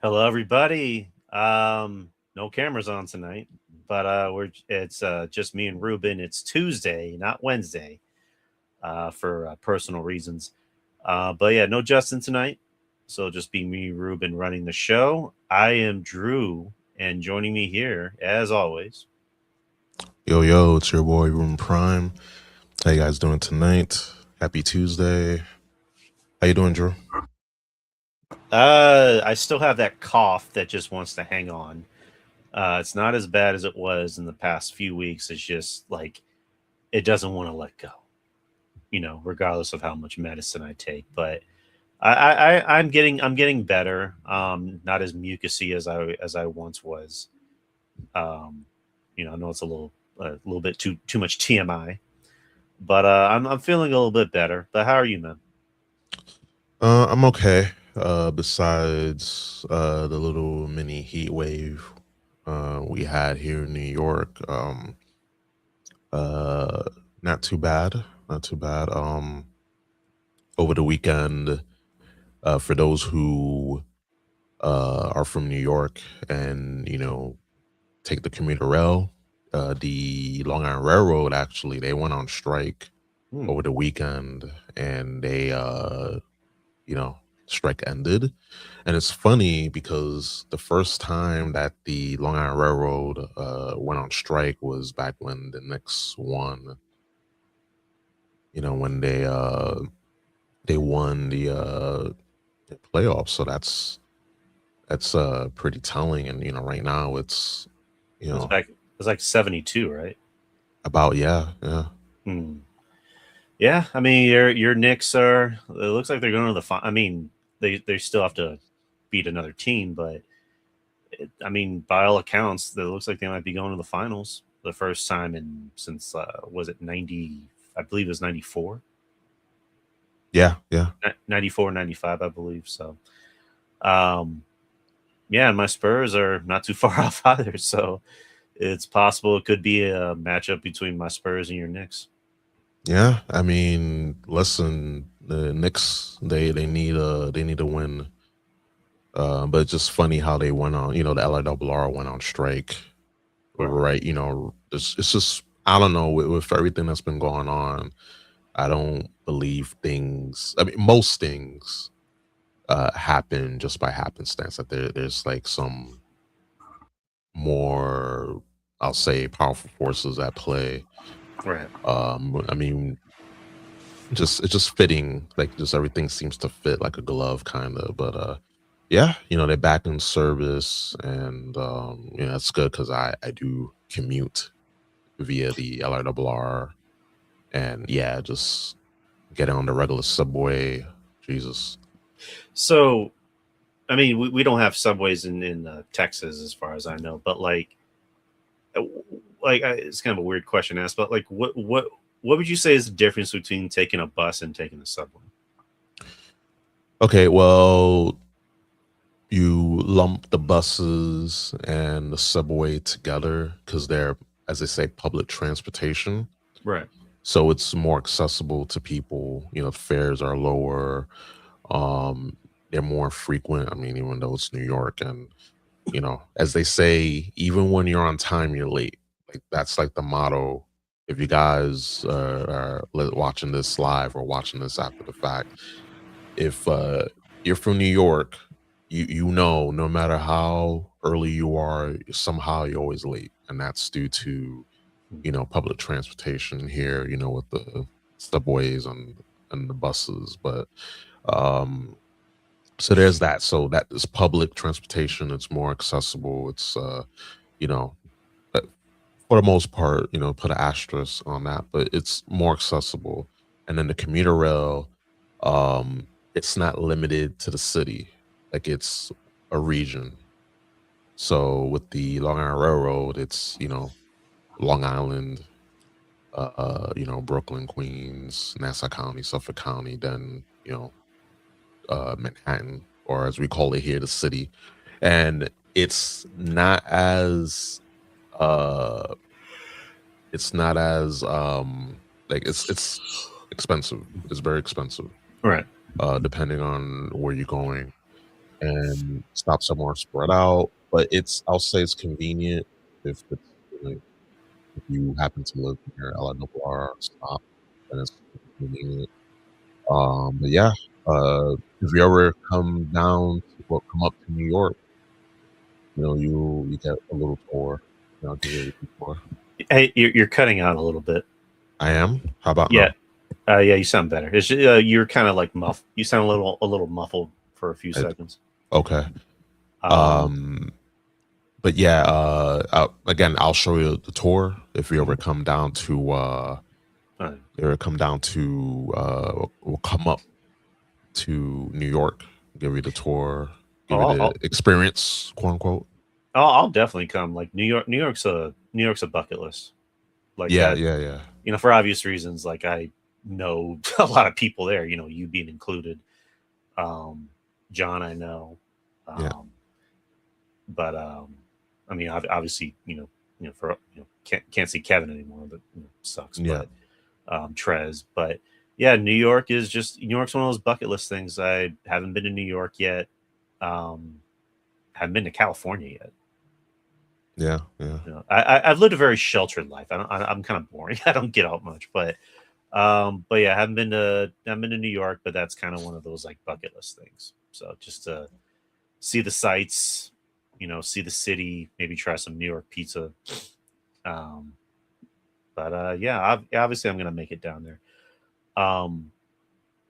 Hello, everybody. No cameras on tonight, but it's just me and Ruben. It's Tuesday, not Wednesday, for personal reasons. But yeah, no Justin tonight, so it'll just be me, Ruben, running the show. I am Drew, and joining me here, as always. Yo, yo, it's your boy Room Prime. How you guys doing tonight? Happy Tuesday. How you doing, Drew? I still have that cough that just wants to hang on. It's not as bad as it was in the past few weeks. It's just like it doesn't want to let go. Regardless of how much medicine I take. But I'm getting better. Not as mucusy as I once was. Um, I know it's a little bit too much TMI, but I'm feeling a little bit better. But how are you, man? I'm okay. Besides the little mini heat wave we had here in New York, uh, not too bad. Not too bad. Over the weekend, for those who are from New York and take the commuter rail, the Long Island Railroad actually they went on strike Hmm. over the weekend, and they you know strike ended. And it's funny because the first time that the Long Island Railroad went on strike was back when the Knicks won, when they won the playoffs. So that's pretty telling. And right now it's you It was know back. It was like 72, right? about, yeah. Hmm. Yeah, I mean your Knicks are. It looks like they're going to the. I mean, they still have to beat another team, but I mean, by all accounts, it looks like they might be going to the finals the first time in since was it 90? I believe it was 94, Yeah, yeah. 94, 95, I believe. So, um, yeah, and my Spurs are not too far off either. So it's possible it could be a matchup between my Spurs and your Knicks. Yeah, I mean, listen, the Knicks they need a win. But it's just funny how they went on. The LIRR went on strike, Right. right? It's just I don't know with everything that's been going on. I don't believe things. I mean, most things happen just by happenstance. That there's like some more, I'll say, powerful forces at play. Right. I mean, just it's just fitting, like just everything seems to fit like a glove kind of. But yeah, they're back in service, and it's good because I do commute via the LRRR, and yeah, just getting on the regular subway. Jesus. So, I mean, we don't have subways in Texas, as far as I know, but uh, it's kind of a weird question to ask, but like, what would you say is the difference between taking a bus and taking a subway? Okay, well, you lump the buses and the subway together because they're, as they say, public transportation. Right. So it's more accessible to people. Fares are lower. Um, they're more frequent. I mean, even though it's New York, and as they say, even when you're on time, you're late. Like that's like the motto. If you guys are watching this live or watching this after the fact, if you're from New York, you no matter how early you are, somehow you're always late, and that's due to public transportation here. With the subways and the buses, but um, so there's that. So that is public transportation. It's more accessible. It's you know, uh, for the most part, put an asterisk on that, but it's more accessible. And then the commuter rail, it's not limited to the city, like it's a region. So with the Long Island Railroad, it's Long Island, Brooklyn, Queens, Nassau County, Suffolk County, then Manhattan, or as we call it here, the city. And uh it's not as like it's expensive. It's very expensive, Right. depending on where you're going. and stop somewhere spread out. But I'll say it's convenient if it's like, if you happen to live near El Noblar stop, then it's convenient. But yeah, if you ever come up to New York, you get a little tour. I'll give you a little tour. Hey, you're cutting out a little bit. I am. How about Yeah, now? yeah, you sound better. You're kind of like muff. You sound a little muffled for a few seconds. Okay. Um, Um, but yeah, again, I'll show you the tour if you ever come down to we'll come up to New York, give you the tour, give you the I'll, experience, quote unquote. I'll definitely come. Like New York's a bucket list. Like Yeah, that, yeah, yeah. for obvious reasons. Like I know a lot of people there. You being included. John, I know. Yeah. But I mean, obviously, for can't see Kevin anymore, but sucks. Yeah. But Trez, but yeah, New York's one of those bucket list things. I haven't been to New York yet. Haven't been to California yet. Yeah, yeah. I've lived a very sheltered life. I'm kind of boring. I don't get out much, but yeah, I haven't been to New York, but that's kind of one of those like bucket list things. So just to see the sights, see the city, maybe try some New York pizza. Um, but yeah, obviously I'm gonna make it down there. Um,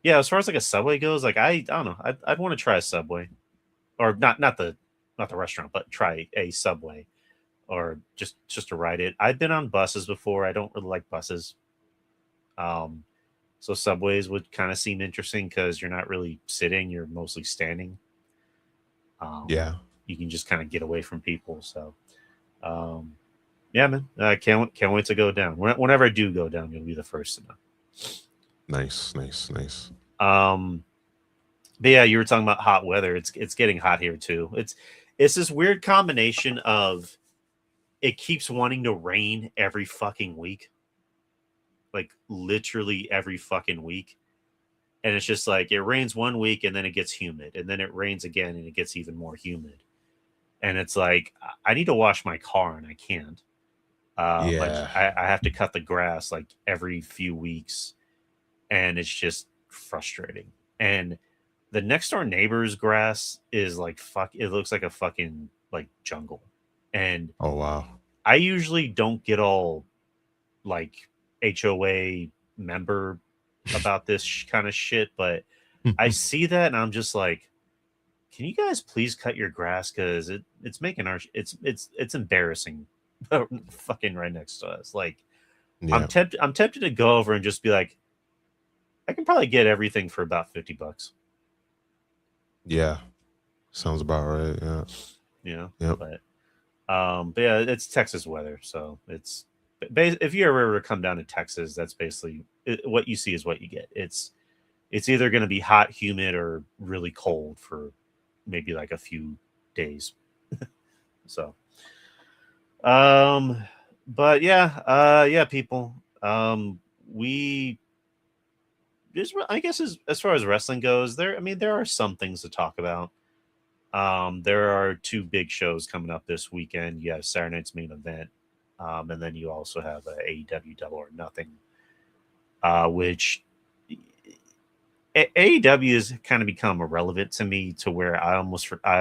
yeah, as far as like a Subway goes, like I don't know, I'd want to try a Subway, or not the restaurant, but try a Subway, or just to ride it. I've been on buses before. I don't really like buses. Um, so subways would kind of seem interesting because you're not really sitting; you're mostly standing. Um, Yeah. you can just kind of get away from people. So, um, yeah, man, I can't wait to go down. Whenever I do go down, you'll be the first to know. Nice, nice, nice. Um, but yeah, you were talking about hot weather. It's getting hot here too. It's this weird combination of it keeps wanting to rain every fucking week, like literally every fucking week. And it's just like it rains one week and then it gets humid, and then it rains again and it gets even more humid. And it's like I need to wash my car and I can't. Yeah. I have to cut the grass like every few weeks, and it's just frustrating. And the next door neighbor's grass is like fuck. It looks like a fucking like jungle, and Oh wow. I usually don't get all like HOA member about this kind of shit, but I see that and I'm just like, can you guys please cut your grass because it's making it's embarrassing, fucking right next to us. Like Yeah. I'm tempted to go over and just be like, I can probably get everything for about $50, Yeah. Sounds about right. Yeah. you know. Yep. But yeah, it's Texas weather, so if you ever come down to Texas, that's basically what you see is what you get. It's either going to be hot, humid, or really cold for maybe like a few days. So, um, but yeah, yeah, people. We just, I guess, as far as wrestling goes, I mean, there are some things to talk about. There are two big shows coming up this weekend. You have Saturday Night's Main Event, and then you also have AEW Double or Nothing, which AEW has kind of become irrelevant to me to where I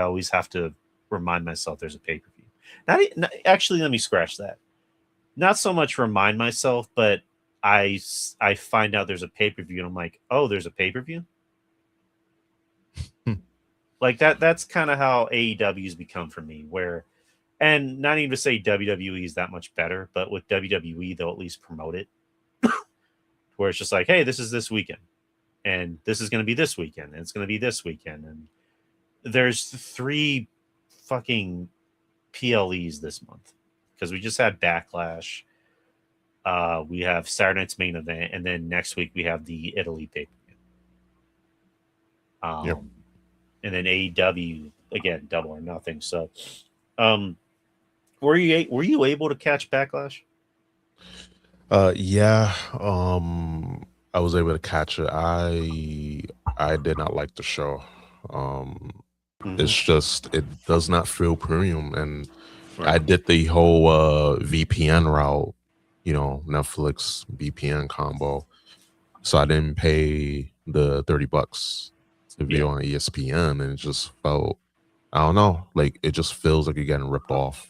always have to remind myself there's a pay per view. Actually, let me scratch that. Not so much remind myself, but I find out there's a pay per view and I'm like, oh, there's a pay per view. Like that's kind of how AEW's become for me. And not even to say WWE is that much better, but with WWE they'll at least promote it, where it's just like, hey, this is this weekend, and this is going to be this weekend, and it's going to be this weekend, and there's 3 fucking PLEs this month because we just had Backlash. We have Saturday Night's Main Event, and then next week we have the Italy pay per view. Yep. And then AEW again, Double or Nothing. So, um, were you able to catch Backlash? Yeah. I was able to catch it. I did not like the show. Um It's just it does not feel premium. And I Right. did the whole VPN route, Netflix VPN combo. So I didn't pay the $30 to be Yeah. on ESPN, and it just felt, I don't know, like it just feels like you're getting ripped off.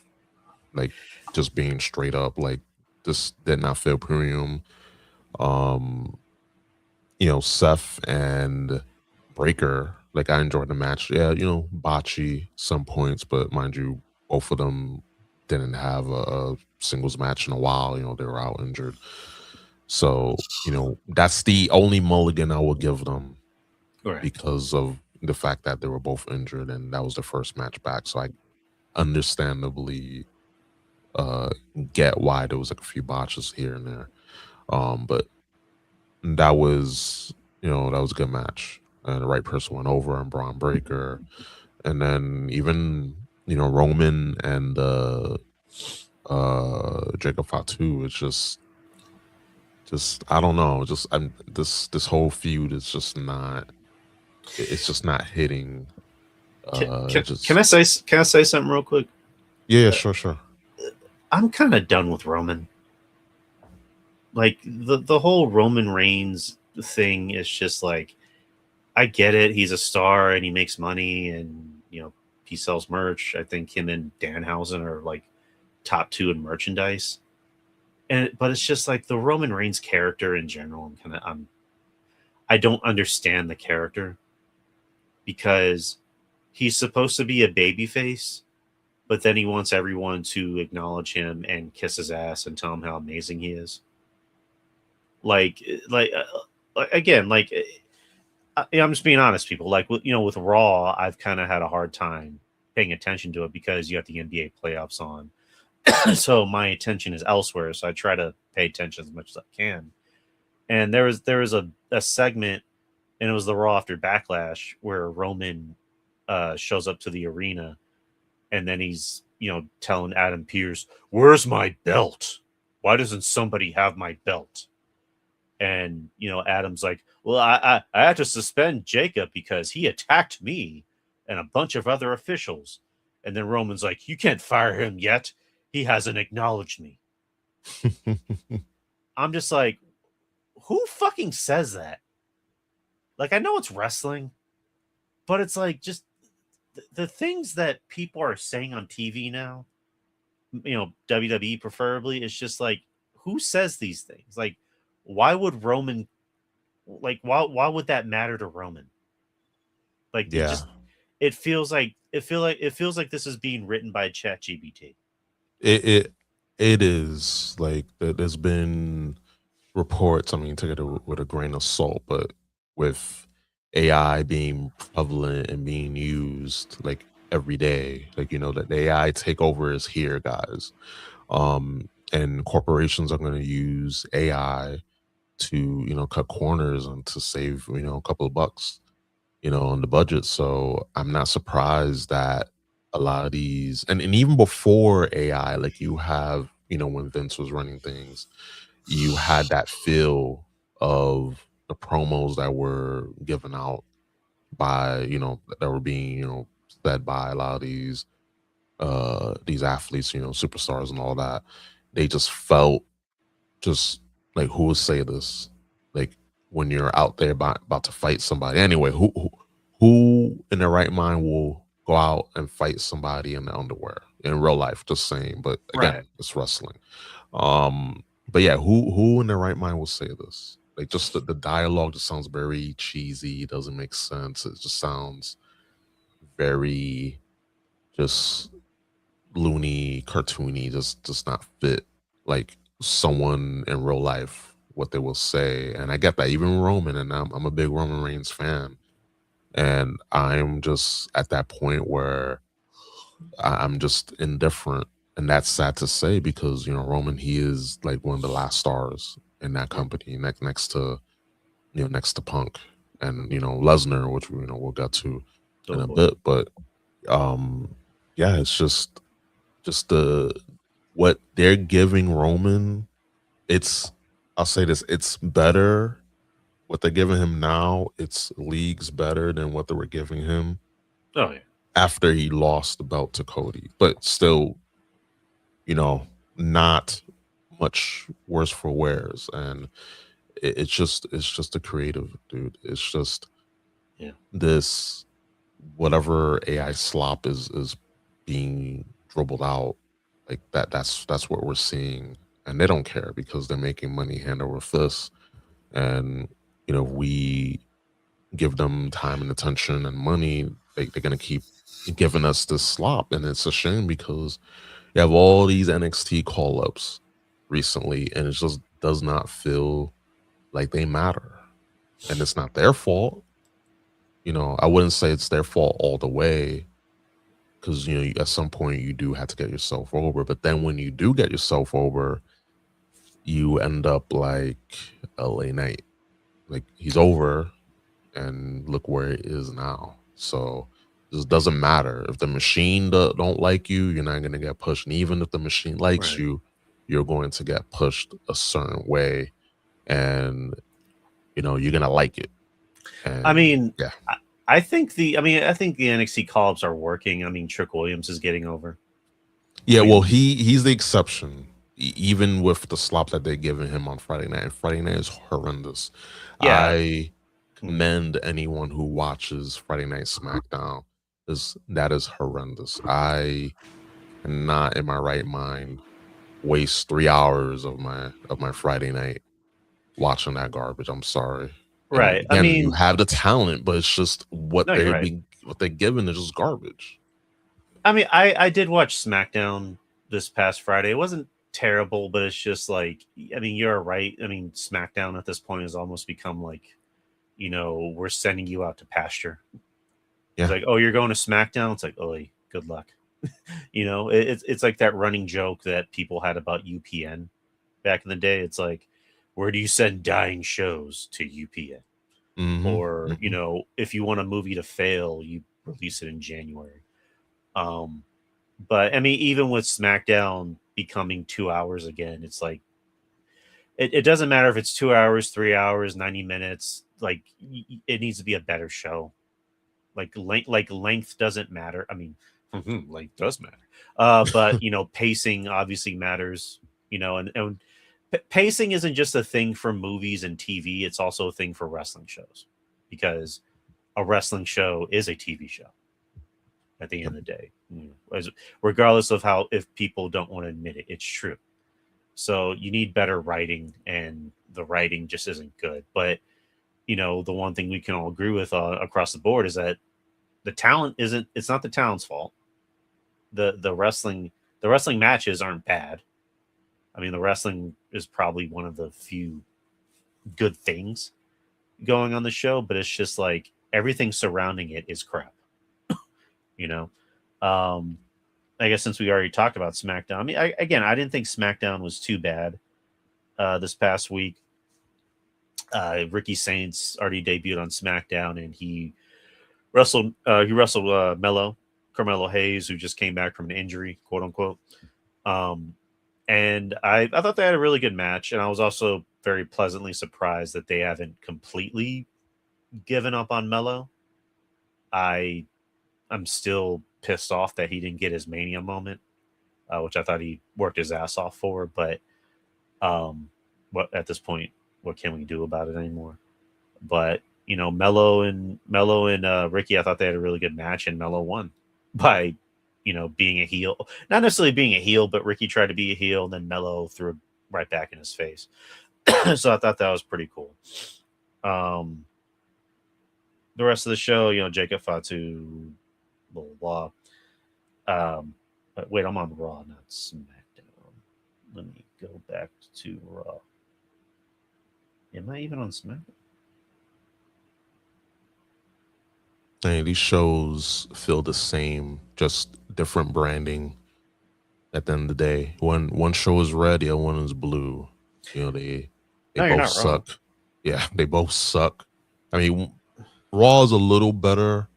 Like, just being straight up, like, this did not feel premium. Um, Seth and Breaker, like, I enjoyed the match. Yeah, botchy some points, but mind you, both of them didn't have a singles match in a while. They were out injured. So, that's the only mulligan I will give them, Right. because of the fact that they were both injured and that was the first match back. So I understandably uh get why there was like a few botches here and there. But that was that was a good match. And the right person went over, and Braun Breaker. And then even, Roman and Jacob Fatu, it's just I don't know. Just I'm this whole feud is just not, it's just not hitting. Can I say something real quick? Yeah, sure. I'm kind of done with Roman. Like the whole Roman Reigns thing is just like, I get it. He's a star and he makes money, and he sells merch. I think him and Danhausen are like top two in merchandise. But it's just like the Roman Reigns character in general. I don't understand the character, because he's supposed to be a babyface, but then he wants everyone to acknowledge him and kiss his ass and tell him how amazing he is. Again, I'm just being honest, people. Like, with Raw, I've kind of had a hard time paying attention to it because you have the NBA playoffs on, so my attention is elsewhere. So I try to pay attention as much as I can. And there was a segment, and it was the Raw after Backlash, where Roman shows up to the arena, and then he's telling Adam Pearce, "Where's my belt? Why doesn't somebody have my belt?" And Adam's like, "Well, I had to suspend Jacob because he attacked me and a bunch of other officials." And then Roman's like, "You can't fire him yet. He hasn't acknowledged me." I'm just like, who fucking says that? Like, I know it's wrestling, but it's like, just the things that people are saying on TV now, WWE preferably, is just like, who says these things? Like, why would Roman, like, why would that matter to Roman? Like, Yeah. it feels like this is being written by ChatGPT. It is like there's been reports. I mean, take it with a grain of salt, but with AI being prevalent and being used like every day, like that the AI takeover is here, guys. And corporations are going to use AI to cut corners and to save a couple of bucks on the budget. So I'm not surprised that a lot of these, and even before AI, like, you have, when Vince was running things, you had that feel of the promos that were given out by, that were being, said by a lot of these athletes, superstars and all that. They just felt just like, who would say this? Like, when you're out there about to fight somebody. Anyway, who in their right mind will go out and fight somebody in the underwear in real life? Just saying. But again, Right. it's wrestling. But yeah, who in their right mind will say this? Like, just the dialogue just sounds very cheesy. Doesn't make sense. It just sounds very just loony, cartoony. Just not fit like someone in real life what they will say. And I get that. Even Roman, and I'm a big Roman Reigns fan, and I'm just at that point where I'm just indifferent. And that's sad to say, because Roman, he is like one of the last stars in that company, next to next to Punk and Lesnar, which we'll get to in Oh a boy. bit. But um yeah, it's just the what they're giving Roman. It's, I'll say this, it's better. What they're giving him now, it's leagues better than what they were giving him Oh yeah. after he lost the belt to Cody, but still, not much worse for wears. And it's just a creative dude. It's just Yeah. this whatever AI slop is being dribbled out like that. That's what we're seeing, and they don't care because they're making money hand over fist. And we give them time and attention and money, they're gonna keep giving us this slop, and it's a shame because you have all these NXT call ups recently, and it just does not feel like they matter, and it's not their fault. I wouldn't say it's their fault all the way because at some point you do have to get yourself over, but then when you do get yourself over, you end up like LA Knight, like he's over, and look where it is now. So it doesn't matter if the machine don't like you, you're not going to get pushed, and even if the machine likes Right. you, you're going to get pushed a certain way, and you're going to like it. And I mean, yeah. I think the NXT call-ups are working. I mean, Trick Williams is getting over. Yeah, well, he's the exception, even with the slop that they're giving him on Friday night. And Friday night is horrendous. Yeah. I commend anyone who watches Friday Night SmackDown. That is horrendous. I am not in my right mind waste 3 hours of my Friday night watching that garbage. I'm sorry. Right. And again, you have the talent, but it's just what they're given is just garbage. I mean, I did watch SmackDown this past Friday. It wasn't terrible, but it's just like, I mean, you're right. I mean, SmackDown at this point has almost become like, we're sending you out to pasture. Yeah. It's like, oh, you're going to SmackDown? It's like, oh, good luck. It's like that running joke that people had about UPN back in the day. It's like, where do you send dying shows to UPN? Mm-hmm. Or, if you want a movie to fail, you release it in January. But I mean, even with SmackDown becoming 2 hours again, it's like it doesn't matter if it's 2 hours, 3 hours, 90 minutes. Like it needs to be a better show. Like length doesn't matter. I mean, length does matter. But pacing obviously matters. And pacing isn't just a thing for movies and TV. It's also a thing for wrestling shows, because a wrestling show is a TV show. At the end of the day, regardless of if people don't want to admit it, it's true. So you need better writing, and the writing just isn't good. But the one thing we can all agree with across the board is that the talent isn't. It's not the talent's fault. The wrestling matches aren't bad. I mean, the wrestling is probably one of the few good things going on the show, but it's just like everything surrounding it is crap. I guess since we already talked about SmackDown, I mean, I didn't think SmackDown was too bad this past week. Ricky Saints already debuted on SmackDown, and he wrestled Carmelo Hayes, who just came back from an injury, quote unquote. And I thought they had a really good match, and I was also very pleasantly surprised that they haven't completely given up on Melo. I'm still pissed off that he didn't get his Mania moment, which I thought he worked his ass off for. But at this point, what can we do about it anymore? But Melo and Ricky, I thought they had a really good match, and Melo won by being a heel, not necessarily being a heel, but Ricky tried to be a heel, and then Melo threw it right back in his face. So I thought that was pretty cool. The rest of the show, Jacob Fatu, blah, blah, blah. But wait, I'm on Raw, not SmackDown. Let me go back to Raw. Am I even on SmackDown? Hey, these shows feel the same, just different branding. At the end of the day, one show is red, the other one is blue. They both suck. Yeah, they both suck. I mean, Raw is a little better,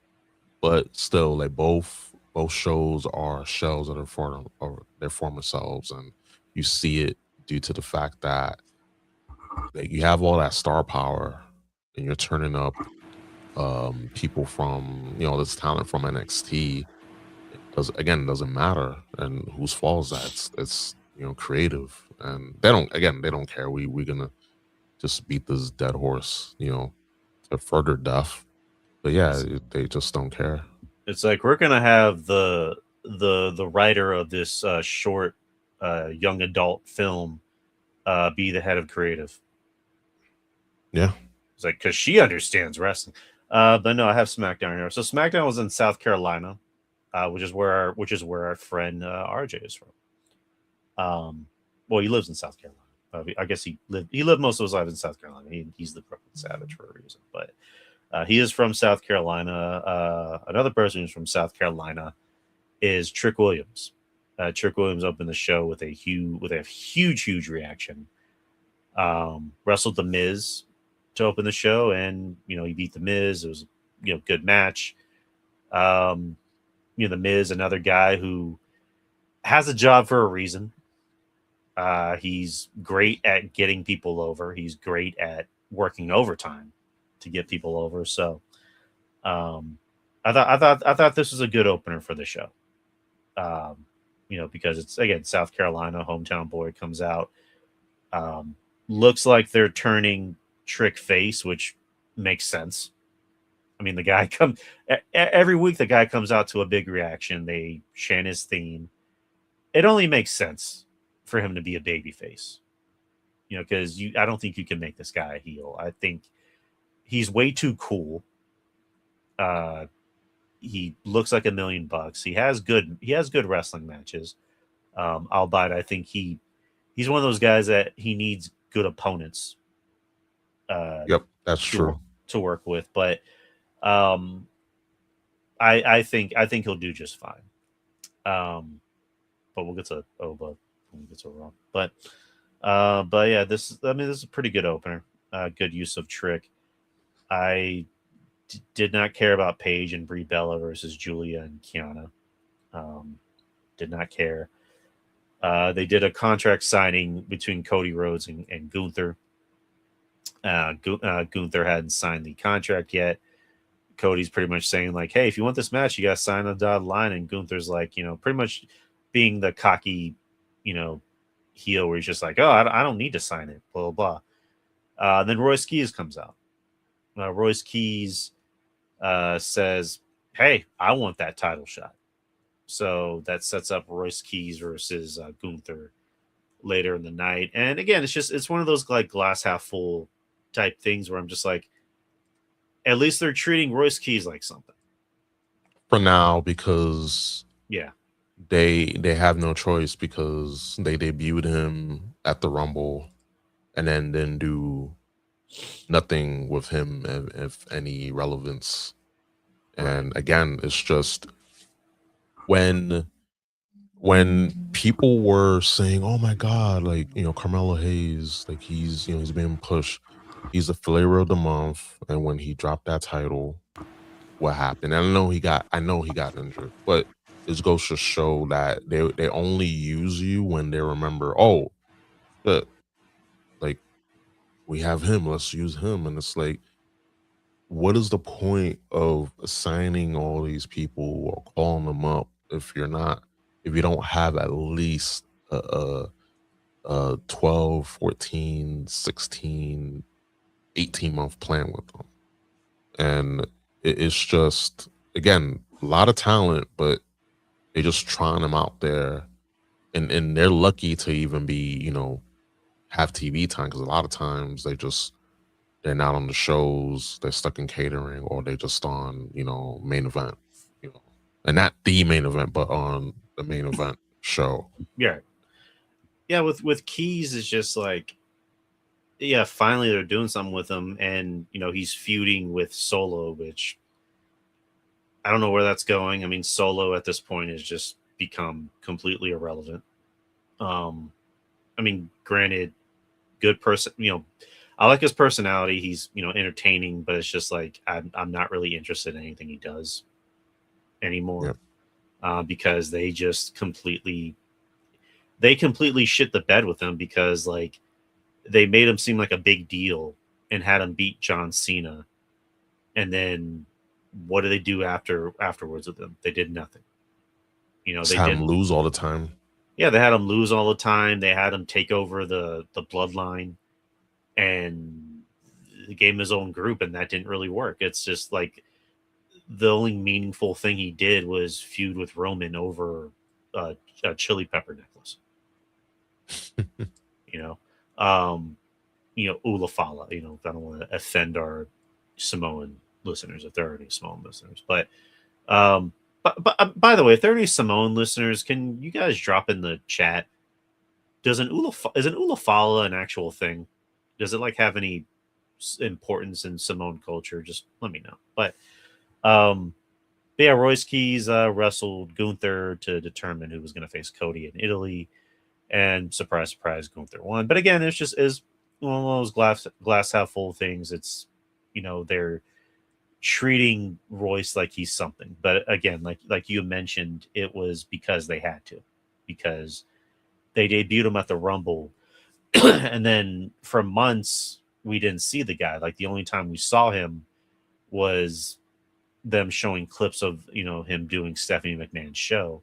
but still, like both shows are shells of their former selves, and you see it due to the fact that you have all that star power, and you're turning up people from this talent from NXT. Doesn't matter, and whose fault is that? It's creative, and they don't care. We're gonna just beat this dead horse, to further death. But yeah, they just don't care. It's like we're gonna have the writer of this short young adult film be the head of creative. Yeah. It's like because she understands wrestling. But no, I have SmackDown here. So SmackDown was in South Carolina, which is where our friend RJ is from. Well, he lives in South Carolina. I guess he lived most of his life in South Carolina. He's the Brooklyn Savage for a reason, but he is from South Carolina. Another person who's from South Carolina is Trick Williams. Trick Williams opened the show with a huge reaction. Wrestled the Miz to open the show, and he beat the Miz. It was good match. The Miz, another guy who has a job for a reason. He's great at getting people over. He's great at working overtime to get people over. So, I thought this was a good opener for the show. Because it's again South Carolina, hometown boy comes out. Looks like they're turning Trick face, which makes sense. I mean, the guy every week. The guy comes out to a big reaction. They chant his theme. It only makes sense for him to be a baby face, because I don't think you can make this guy a heel. I think he's way too cool. He looks like $1 million. He has good wrestling matches. Albeit I think he's one of those guys that he needs good opponents. Yep, that's true. To work with, but I think he'll do just fine. But we'll get to Raw. But yeah, this is a pretty good opener. Good use of Trick. I did not care about Paige and Brie Bella versus Julia and Kiana. Did not care. They did a contract signing between Cody Rhodes and Gunther. Gunther hadn't signed the contract yet. Cody's pretty much saying like, "Hey, if you want this match, you got to sign a dotted line." And Gunther's like, pretty much being the cocky, heel where he's just like, "Oh, I don't need to sign it." Blah blah blah. Then Royce Keys comes out. Royce Keys says, "Hey, I want that title shot." So that sets up Royce Keys versus Gunther later in the night. And again, it's one of those like glass half full type things where I'm just like, at least they're treating Royce Keys like something for now, because yeah, they have no choice, because they debuted him at the Rumble and then didn't do nothing with him if any relevance. And again, it's just when people were saying, "Oh my God, like Carmelo Hayes, like he's being pushed, he's the flavor of the month," and when he dropped that title, what happened? And I know he got injured, but it goes to show that they only use you when they remember, oh, but like we have him, let's use him. And it's like, what is the point of assigning all these people or calling them up if you don't have at least a 12, 14, 16, 18-month plan with them? And it's just, again, a lot of talent, but they're just trying them out there, and they're lucky to even be, have TV time, because a lot of times they're not on the shows, they're stuck in catering, or they just on, main event, and not the main event, but on the main event show. Yeah. Yeah, with Keys, it's just like, yeah, finally they're doing something with him, and he's feuding with Solo, which I don't know where that's going. I mean, Solo at this point has just become completely irrelevant. I mean, granted, good person, I like his personality. He's entertaining, but it's just like I'm not really interested in anything he does anymore. Yeah. Because they just completely shit the bed with him, because like they made him seem like a big deal and had him beat John Cena and then what do they do afterwards with them? They did nothing. You know, Just they have him didn't. lose all the time. Yeah, they had him lose all the time. They had him take over the bloodline, and he gave him his own group, and that didn't really work. It's just like the only meaningful thing he did was feud with Roman over a chili pepper necklace. You know, um, Ulafala. You know, I don't want to offend our Samoan listeners if there are any Samoan listeners, but um, by the way, if there are any Samoan listeners, can you guys drop in the chat? Is an Ulafala an actual thing? Does it like have any importance in Samoan culture? Just let me know. Um, but yeah, Royce Keys wrestled Gunther to determine who was going to face Cody in Italy, and surprise, surprise, Gunther won. But again, it's just is one of those glass half full things. It's they're treating Royce like he's something, but again, like you mentioned, it was because they had to, because they debuted him at the Rumble, and then for months we didn't see the guy. Like the only time we saw him was them showing clips of him doing Stephanie McMahon's show,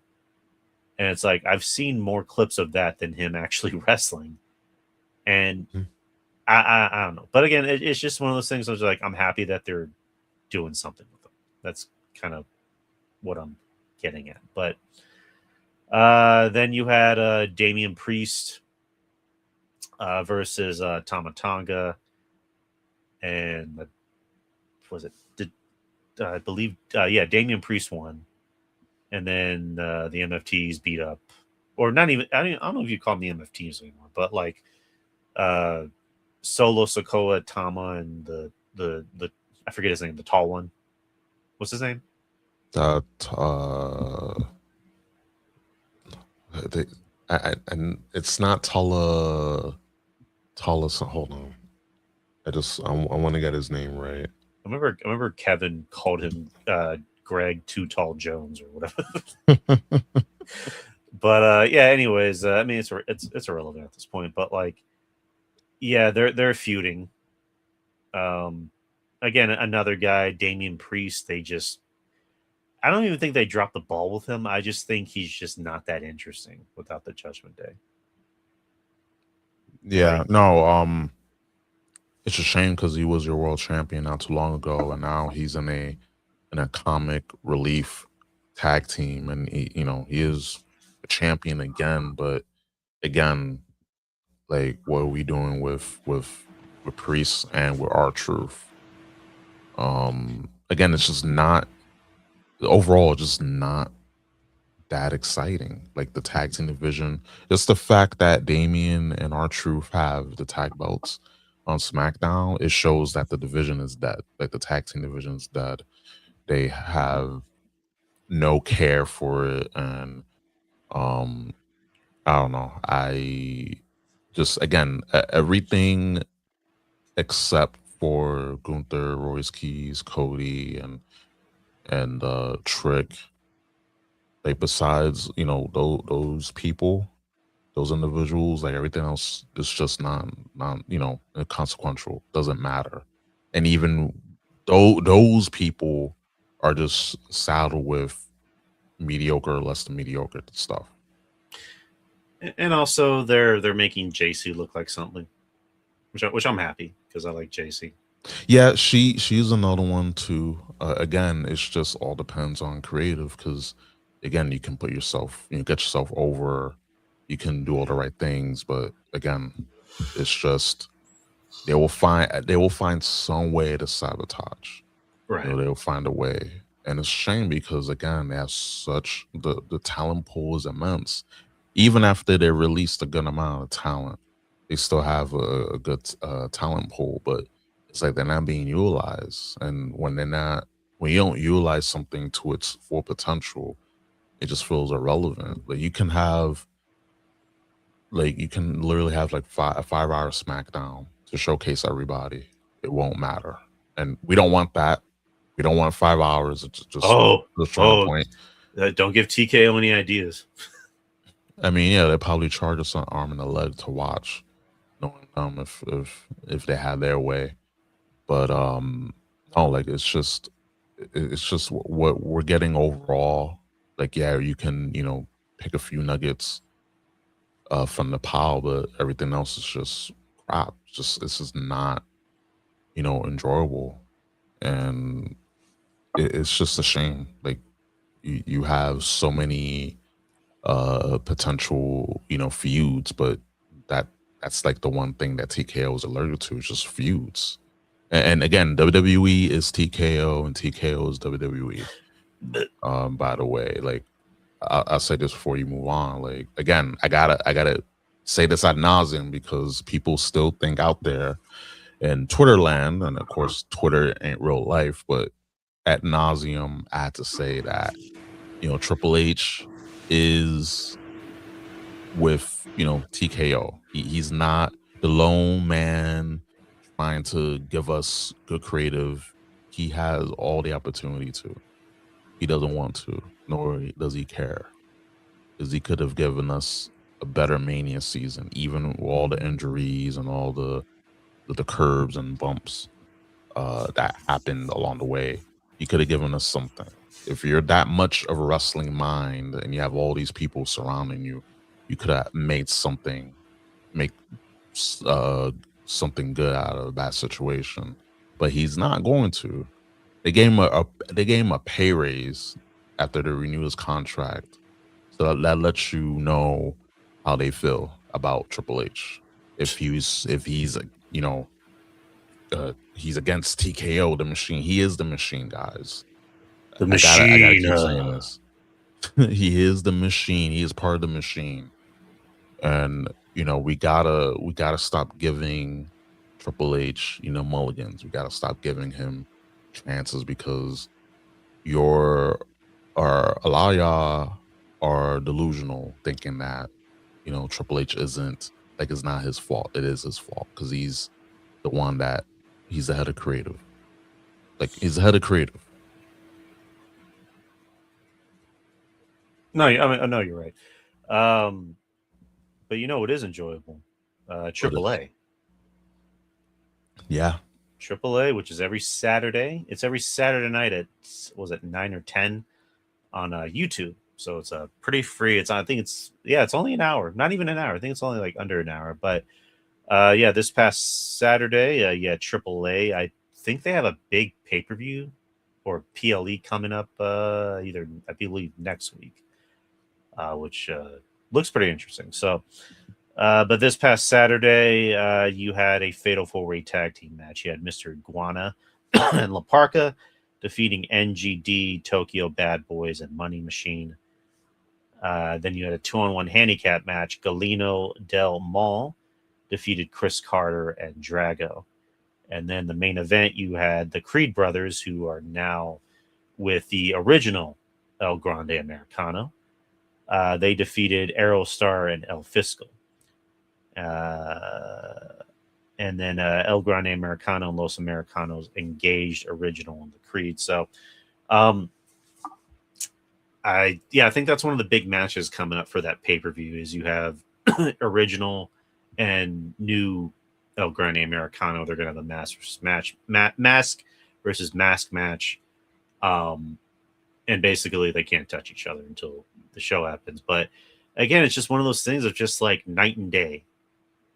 and it's like I've seen more clips of that than him actually wrestling, and Hmm. I don't know. But again, it's just one of those things. I was like, I'm happy that they're doing something with them. That's kind of what I'm getting at. But then you had Damian Priest versus Tama Tonga, and was it? I believe, yeah, Damian Priest won, and then the MFTs beat up, or not even. I don't know if you call them the MFTs anymore, but like Solo Sokoa, Tama, and the I forget his name, the tall one. What's his name? That they, and it's not Tala. So hold on, I want to get his name right. I remember Kevin called him Greg Too Tall Jones or whatever. But yeah, anyways, I mean it's irrelevant at this point. But like, yeah, they're feuding. Um, Again, another guy, Damian Priest. I don't even think they dropped the ball with him. I just think he's just not that interesting without the Judgment Day. Yeah, Like, no, it's a shame because he was your world champion not too long ago, and now he's in a comic relief tag team, and he is a champion again. But again, like, what are we doing with Priest and with R-Truth? Again, it's just not overall, just not that exciting. Like the tag team division, just the fact that Damien and R-Truth have the tag belts on SmackDown, it shows that the division is dead. Like the tag team division is dead. They have no care for it, and um, I don't know. I just again everything except for Gunther, Royce Keys, Cody, and Trick. Like besides those people, those individuals, like everything else is just non inconsequential. Doesn't matter, and even though those people are just saddled with mediocre, or less than mediocre stuff. and also they're making JC look like something, which I'm happy because I like JC. Yeah, she's another one too. Again, it's just all depends on creative because again, you can put yourself, get yourself over, you can do all the right things, but again, it's just they will find some way to sabotage. Right. They'll find a way, and it's a shame because again, they have such the talent pool is immense. Even after they released a good amount of talent, they still have a good talent pool, but it's like they're not being utilized. And when you don't utilize something to its full potential, it just feels irrelevant. Like you can literally have like a 5 hour SmackDown to showcase everybody. It won't matter, and we don't want that. We don't want 5 hours. It's Oh, just trying to point. Don't give TKO any ideas. I mean, yeah, they probably charge us an arm and a leg to watch, knowing if they had their way. But No, like it's just what we're getting overall. Like, yeah, you can pick a few nuggets from the pile, but everything else is just crap. Just It's just not enjoyable, and it's just a shame. Like you have so many potential feuds, but that that's like the one thing that TKO is allergic to is just feuds. And again, WWE is TKO and TKO is WWE. But By the way, like I'll say this before you move on. Like again, I gotta say this ad nauseum because people still think out there in Twitter land, and of course Twitter ain't real life, but ad nauseum I had to say that Triple H is with TKO. He's not the lone man trying to give us good creative. He has all the opportunity to. He doesn't want to, nor does he care, because he could have given us a better Mania season, even with all the injuries and all the curbs and bumps that happened along the way. He could have given us something. If you're that much of a wrestling mind and you have all these people surrounding you, you could have make uh, something good out of that situation. But he's not going to. They gave him a pay raise after they renewed his contract, so that lets you know how they feel about Triple H. If he's he's against TKO, the machine. He is the machine, guys. the I gotta machine. keep saying this. He is the machine. He is part of the machine, and we gotta stop giving Triple H mulligans. We gotta stop giving him chances because you're are a lot of y'all are delusional, thinking that Triple H isn't like it's not his fault. It is his fault because he's the one that he's the head of creative. Like he's the head of creative. No, I know you're right. Um, but it is enjoyable. But AAA. yeah, AAA, which is every Saturday. It's every Saturday night at was it 9 or 10 on YouTube. So it's pretty free. I think it's only an hour, not even an hour. I think it's only like under an hour. But yeah, this past Saturday, yeah, AAA. I think they have a big pay per view or PLE coming up. Either I believe next week, which looks pretty interesting. So but this past Saturday, you had a fatal four-way tag team match. You had Mr. Iguana and La Parca defeating NGD, Tokyo Bad Boys, and Money Machine. Then you had a 2-on-1 handicap match. Galeno Del Mal defeated Chris Carter and Drago. And then the main event, you had the Creed brothers, who are now with the original El Grande Americano. They defeated Aerostar and El Fiscal. And then El Grande Americano and Los Americanos engaged original in the Creed. So, I think that's one of the big matches coming up for that pay per view. Is you have original and new El Grande Americano. They're going to have a mask versus mask match. And basically they can't touch each other until the show happens. But again, it's just one of those things of just like night and day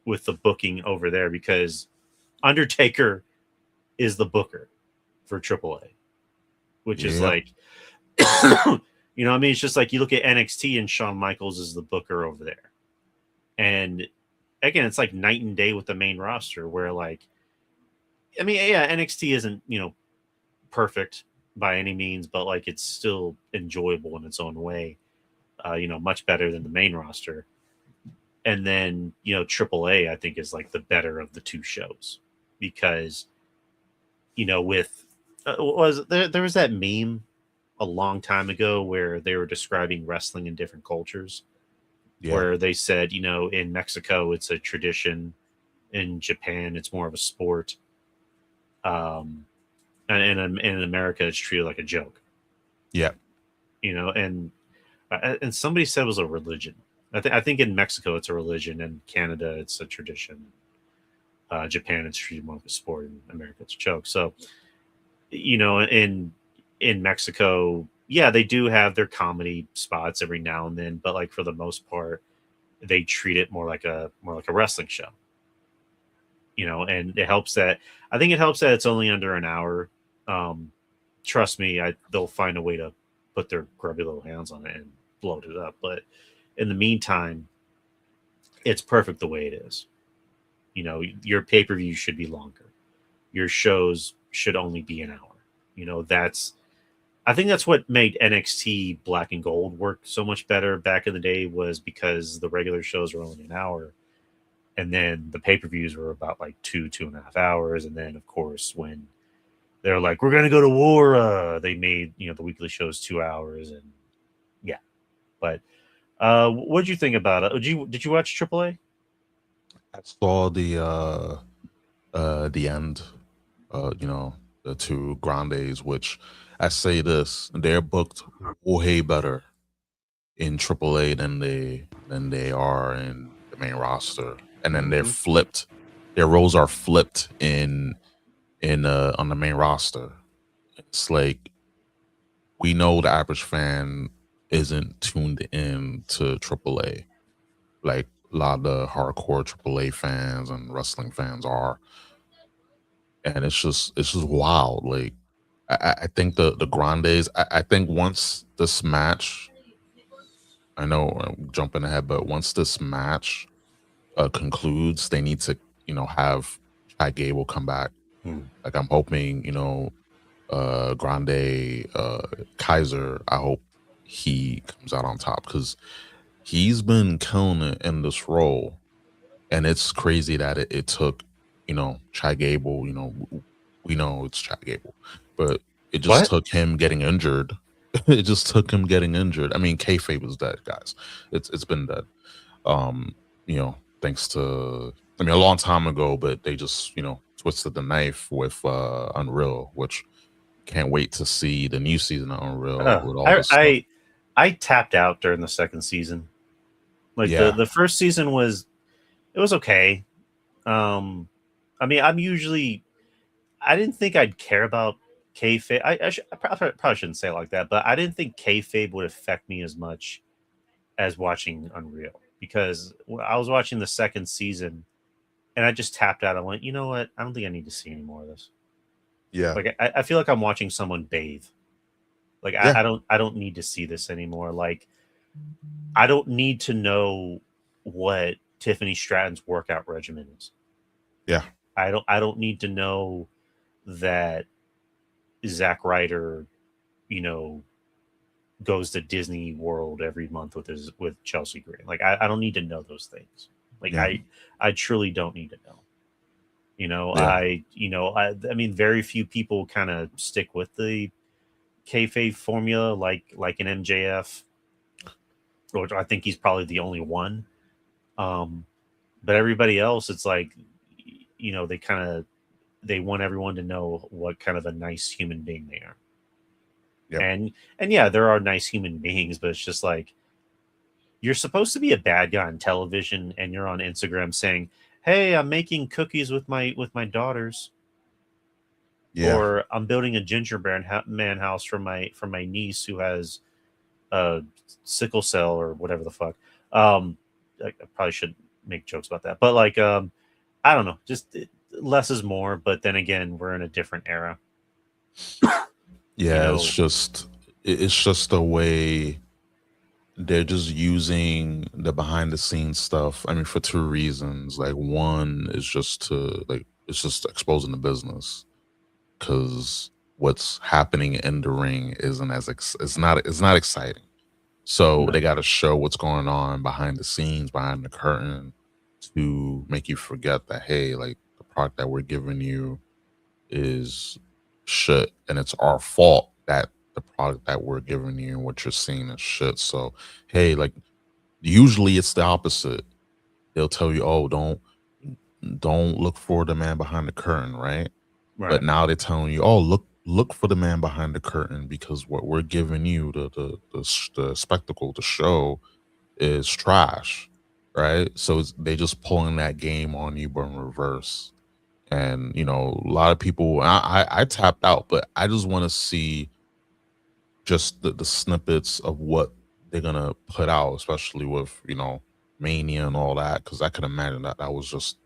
with the booking over there, because Undertaker is the booker for AAA, which is like, I mean, it's just like you look at NXT and Shawn Michaels is the booker over there. And again, it's like night and day with the main roster where like, I mean, yeah, NXT isn't, perfect by any means, but like it's still enjoyable in its own way. Much better than the main roster. And then, AAA, I think, is like the better of the two shows because, with there was that meme a long time ago where they were describing wrestling in different cultures, where they said, in Mexico, it's a tradition. In Japan, it's more of a sport. And in America, it's treated like a joke. Yeah. And somebody said it was a religion. I think in Mexico it's a religion, in Canada it's a tradition. Japan it's treated more like a sport, in America it's a joke. So in Mexico, yeah, they do have their comedy spots every now and then, but like for the most part, they treat it more like a wrestling show. And it helps that I think it helps that it's only under an hour. Um, Trust me, they'll find a way to put their grubby little hands on it and bloat it up. But in the meantime, it's perfect the way it is. Your pay per view should be longer. Your shows should only be an hour. That's I think that's what made NXT Black and Gold work so much better back in the day was because the regular shows were only an hour, and then the pay per views were about like 2.5 hours, and then of course when they're like we're gonna go to war, they made the weekly shows 2 hours, and yeah. But what did you think about it? Did you watch AAA? I saw the end, the two Grandes, which I say this, they're booked way better in AAA than they are in the main roster. And then they're Mhm. flipped. Their roles are flipped in on the main roster. It's like we know the average fan isn't tuned in to AAA. Like a lot of the hardcore AAA fans and wrestling fans are, and it's just wild. Like I think the Grandes. I think once this match, I know I'm jumping ahead, but once this match concludes, they need to have Chad Gable come back. Hmm. Like I'm hoping Grande Kaiser. I hope he comes out on top because he's been killing it in this role, and it's crazy that it took Chad Gable. We know it's Chad Gable, but it just What? took him getting injured. It just took him getting injured. I mean, kayfabe is dead, guys. It's been dead. Thanks to a long time ago, but they just twisted the knife with Unreal, which can't wait to see the new season of Unreal Uh, with all I, this stuff. I I tapped out during the second season. Like the Yeah, the first season was okay. Um, I mean, I didn't think I'd care about kayfabe. I probably shouldn't say it like that, but I didn't think kayfabe would affect me as much as watching Unreal because I was watching the second season and I just tapped out. I went, you know what? I don't think I need to see any more of this. yeah, Like I feel like I'm watching someone bathe. Like yeah, I don't need to see this anymore. Like I don't need to know what Tiffany Stratton's workout regimen is. yeah, I don't need to know that Zack Ryder, you know, goes to Disney World every month with Chelsea Green. Like I don't need to know those things. Like yeah, I truly don't need to know. yeah, I mean, very few people kind of stick with the kayfabe formula like an MJF, which I think he's probably the only one. Um, but everybody else, it's like, they want everyone to know what kind of a nice human being they are. yep, And yeah, there are nice human beings, but it's just like you're supposed to be a bad guy on television, and you're on Instagram saying, "Hey, I'm making cookies with my daughters," yeah, or "I'm building a gingerbread man house for my niece who has a sickle cell or whatever the fuck." I probably should make jokes about that, but like, I don't know, just less is more. But then again, we're in a different era, you yeah. It's know. just it's just a way they're just using the behind the scenes stuff. I mean, for two reasons. Like one is just to like it's just exposing the business because what's happening in the ring isn't it's not exciting. So they No. got to show what's going on behind the scenes, behind the curtain, to make you forget that hey, like the product that we're giving you is shit, and it's our fault that the product that we're giving you and what you're seeing is shit. So hey, like usually it's the opposite. They'll tell you, oh, don't look for the man behind the curtain, right? But Right. now they're telling you, oh, look for the man behind the curtain because what we're giving you, the spectacle, the show, is trash, right? So they just pulling that game on you, but in reverse. And you know, a lot of people, I tapped out, but I just want to see just the snippets of what they're gonna put out, especially with, you know, Mania and all that, because I can imagine that that was just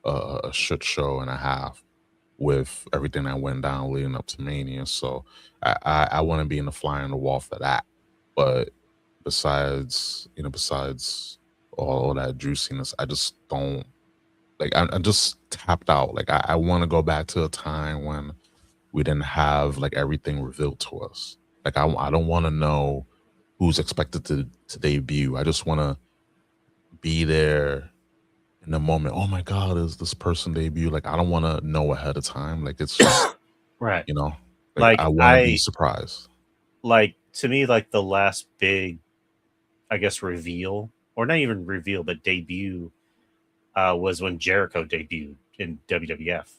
a shit show and a half with everything that went down leading up to Mania. So I want to be in the fly on the wall for that. But besides, you know, besides all that juiciness, I just don't like. I'm just tapped out. Like I want to go back to a time when we didn't have like everything revealed to us. Like I don't want to know who's expected to debut. I just want to be there in the moment. Oh my god, is this person debut? Like I don't want to know ahead of time. Like it's just, Right. you know, like Like I want to be I surprised. like to me, like the last big, I guess, reveal, or not even reveal, but debut, was when Jericho debuted in WWF.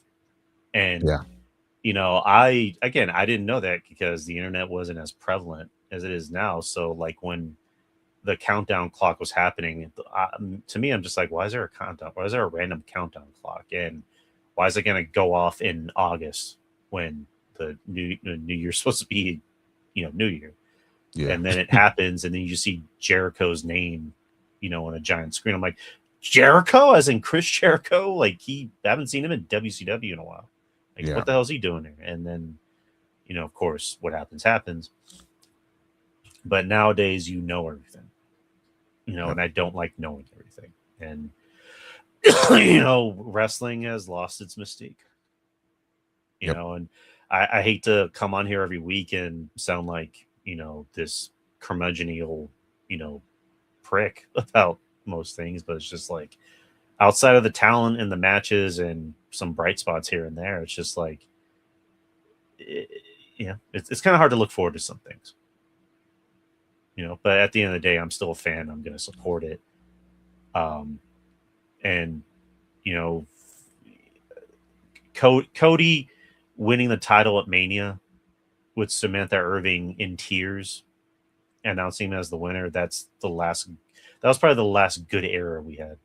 And Yeah, I didn't know that because the internet wasn't as prevalent as it is now. So like when the countdown clock was happening, to me, I'm just like, why is there a countdown? Why is there a random countdown clock? And why is it going to go off in August when the New Year's supposed to be, New Year? yeah, And then it happens, and then you see Jericho's name, on a giant screen. I'm like, Jericho, as in Chris Jericho? Like I haven't seen him in WCW in a while. Like, yeah, what the hell is he doing there? And then, of course, what happens. But nowadays, you know everything, yep, and I don't like knowing everything. And, wrestling has lost its mystique, yep, and I hate to come on here every week and sound like, this curmudgeonly, you know, prick about most things, but it's just like outside of the talent and the matches and some bright spots here and there, it's just like, it, it's kind of hard to look forward to some things, but at the end of the day, I'm still a fan. I'm going to support it. Um, and, you know, Cody winning the title at Mania with Samantha Irving in tears, announcing him as the winner. That was probably the last good era we had.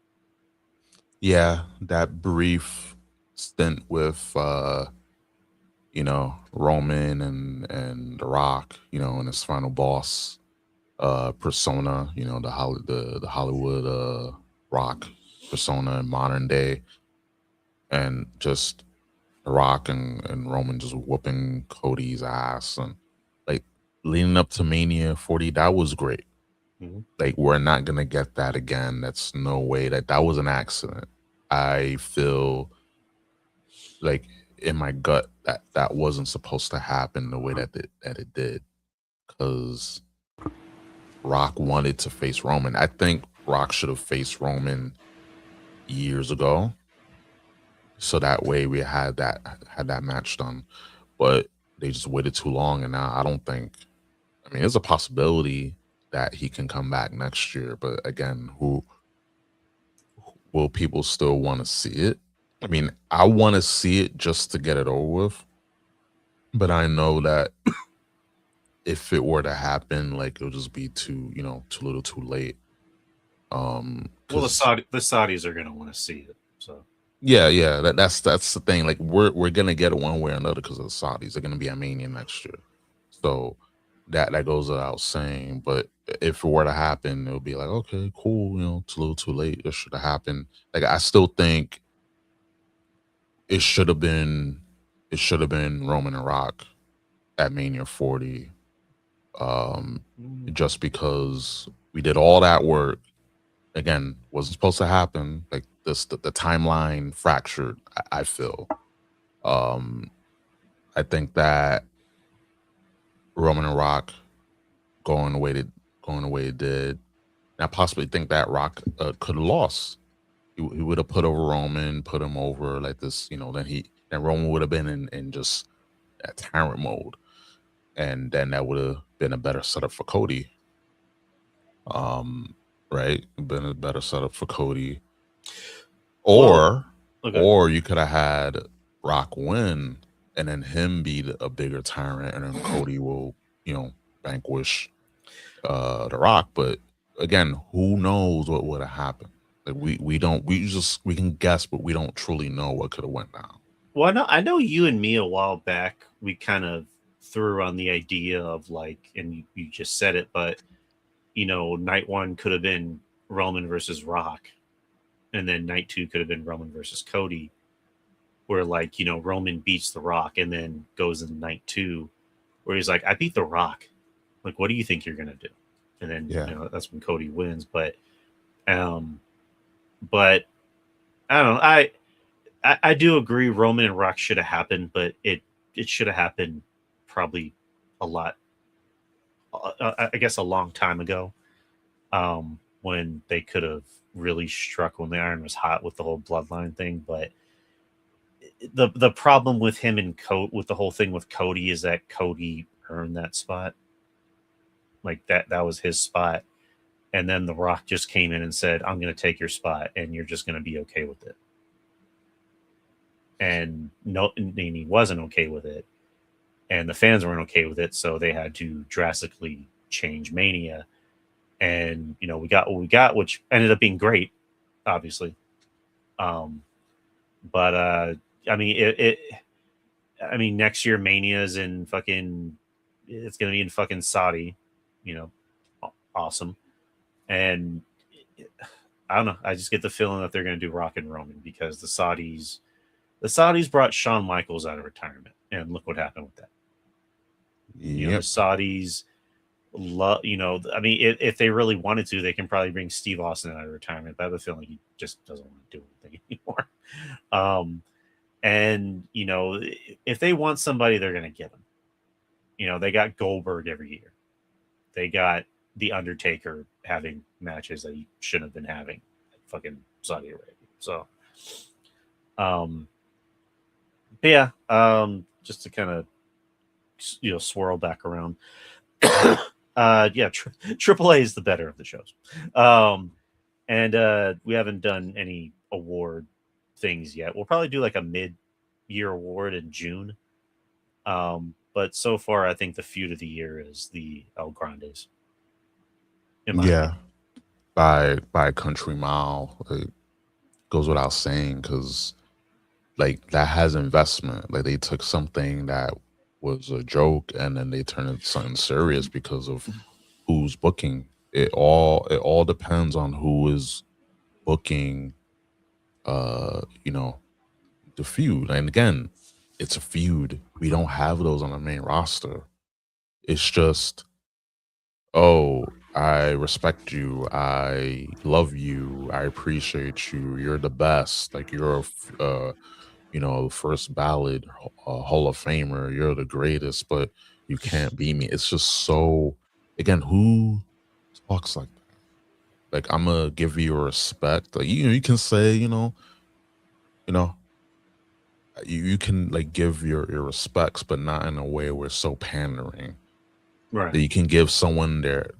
yeah. That brief stint with you know, Roman and The Rock, you know, and his final boss persona, you know, the Hollywood Rock persona in modern day, and just The Rock and Roman just whooping Cody's ass, and like leading up to Mania 40, that was great. Mm-hmm. Like we're not gonna get that again. That's no way. That was an accident. I feel like in my gut that that wasn't supposed to happen the way that it did, because Rock wanted to face Roman. I think Rock should have faced Roman years ago, so that way we had that match done. But they just waited too long, and now I don't think. I mean, there's a possibility that he can come back next year, but again, who will people still want to see it? I mean, I want to see it just to get it over with, but I know that if it were to happen, like it'll just be too, you know, too little, too late. Well, Because the Saudis are going to want to see it. So yeah, yeah, that's the thing. Like we're gonna get it one way or another because of the Saudis. They're gonna be Armenia next year, so that goes without saying. But if it were to happen, it'll be like, okay, cool. You know, it's a little too late. It should have happened. Like I still think it should have been Roman and Rock at Mania 40. Just because we did all that work, again, wasn't supposed to happen. Like this, the timeline fractured. I feel. Um, I think that Roman and Rock going the way that going the way it did. And I possibly think that Rock could have lost. He would have put over Roman, put him over like this, you know. Then Roman would have been in just a tyrant mode, and then that would have been a better setup for Cody. Um, right, been a better setup for Cody. well, Or okay. or you could have had Rock win and then him be a bigger tyrant, and then Cody will, you know, vanquish the Rock. But again, who knows what would have happened? Like we don't we can guess, but we don't truly know what could have went down. Well, I know you and me a while back, we kind of threw around the idea of like, and you just said it, but night one could have been Roman versus Rock, and then night two could have been Roman versus Cody, where like, Roman beats The Rock and then goes in night two, where he's like, I beat The Rock. Like, what do you think you're going to do? And then, Yeah. that's when Cody wins. Um, but I don't know. I do agree Roman and Rock should have happened, but it should have happened probably a lot, I guess a long time ago, when they could have really struck when the iron was hot with the whole bloodline thing. But the problem with him and with the whole thing with Cody is that Cody earned that spot. Like that was his spot. And then The Rock just came in and said, I'm going to take your spot and you're just going to be okay with it. And he wasn't okay with it. And the fans weren't okay with it. So they had to drastically change Mania. And, we got what we got, which ended up being great, obviously. But I mean, next year Mania is in fucking, it's going to be in fucking Saudi, awesome. And I don't know. I just get the feeling that they're going to do Rock and Roman because the Saudis brought Shawn Michaels out of retirement, and look what happened with that. The Saudis love, I mean, if they really wanted to, they can probably bring Steve Austin out of retirement. But I have a feeling he just doesn't want to do anything anymore. And if they want somebody, they're going to get them. They got Goldberg every year. They got The Undertaker having matches that he shouldn't have been having at fucking Saudi Arabia. So, but yeah, just to kind of swirl back around. Yeah, AAA is the better of the shows. And we haven't done any award things yet. We'll probably do like a mid-year award in June. But so far, I think the feud of the year is the El Grandes. Yeah, by a country mile. It goes without saying because, like, that has investment. Like, they took something that was a joke and then they turned it into something serious because of who's booking. It all depends on who is booking. The feud. And again, it's a feud. We don't have those on the main roster. It's just, oh, I respect you. I love you. I appreciate you. You're the best. Like, you're first ballot Hall of Famer. You're the greatest, but you can't beat me. It's just so, again, who talks like that? Like, I'm gonna give you respect. Like, you can say, you can like give your respects, but not in a way where it's so pandering. Right. That you can give someone their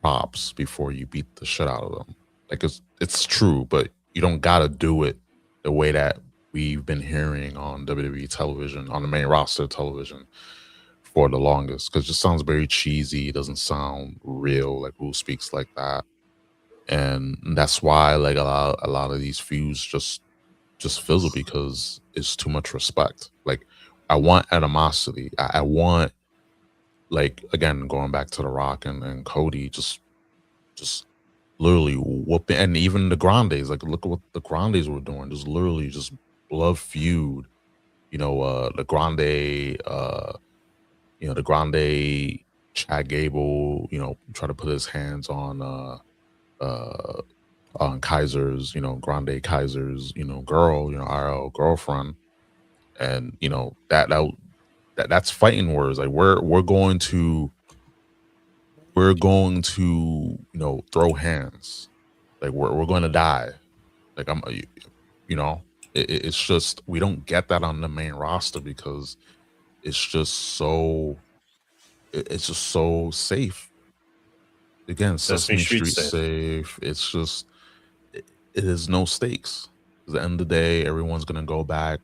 props before you beat the shit out of them. Like, it's true, but you don't gotta do it the way that we've been hearing on WWE television, on the main roster television for the longest, because it just sounds very cheesy. It doesn't sound real. Like, who speaks like that? And that's why like a lot of these feuds just fizzle because it's too much respect. Like, I want animosity. I want, like, again, going back to The Rock and Cody, just literally whooping, and even the Grandes. Like, look at what the Grandes were doing. Just literally just blood feud. The Grande, Chad Gable, try to put his hands on Kaiser's, Grande Kaiser's, girl, IRL girlfriend, and that's fighting words. Like, we're going to throw hands. Like, we're going to die. Like, it's just, we don't get that on the main roster because it's just so safe. Again, Sesame Street safe. It's just, it is no stakes. At the end of the day, everyone's gonna go back,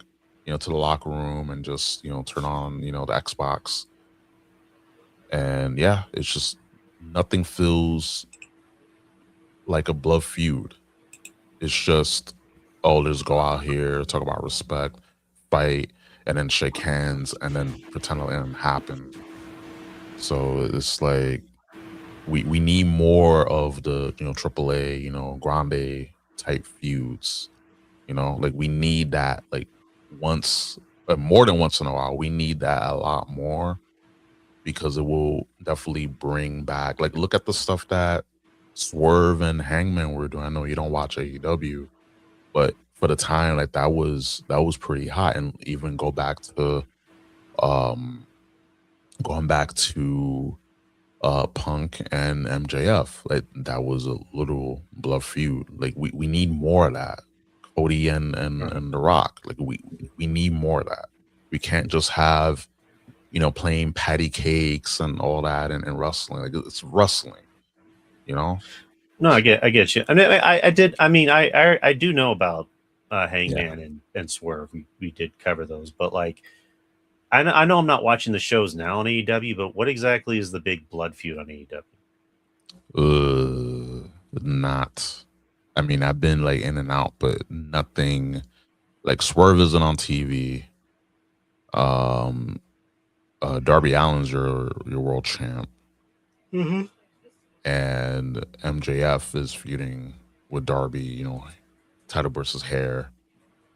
to the locker room and just, turn on, the Xbox. And yeah, it's just, nothing feels like a blood feud. It's just, oh, let's go out here, talk about respect, fight. and then shake hands and then pretend like it didn't happen. So it's like we need more of the AAA, grande type feuds. Like we need that like once, more than once in a while. We need that a lot more because it will definitely bring back. Like, look at the stuff that Swerve and Hangman were doing. I know you don't watch AEW, but for the time, like that was pretty hot. And even um going back to Punk and MJF, like that was a literal blood feud. Like we need more of that. Cody and The Rock, like we need more of that. We can't just have playing patty cakes and all that and wrestling. Like it's wrestling, you know. No, I get you. I mean, I did. I mean, I do know about Yeah. Hangman and Swerve. We did cover those, but like, I know I'm not watching the shows now on AEW, but what exactly is the big blood feud on AEW? Not. I mean, I've been like in and out, but nothing. Like Swerve isn't on TV. Um, Darby Allin's your world champ, Mm-hmm. and MJF is feuding with Darby. Title versus hair.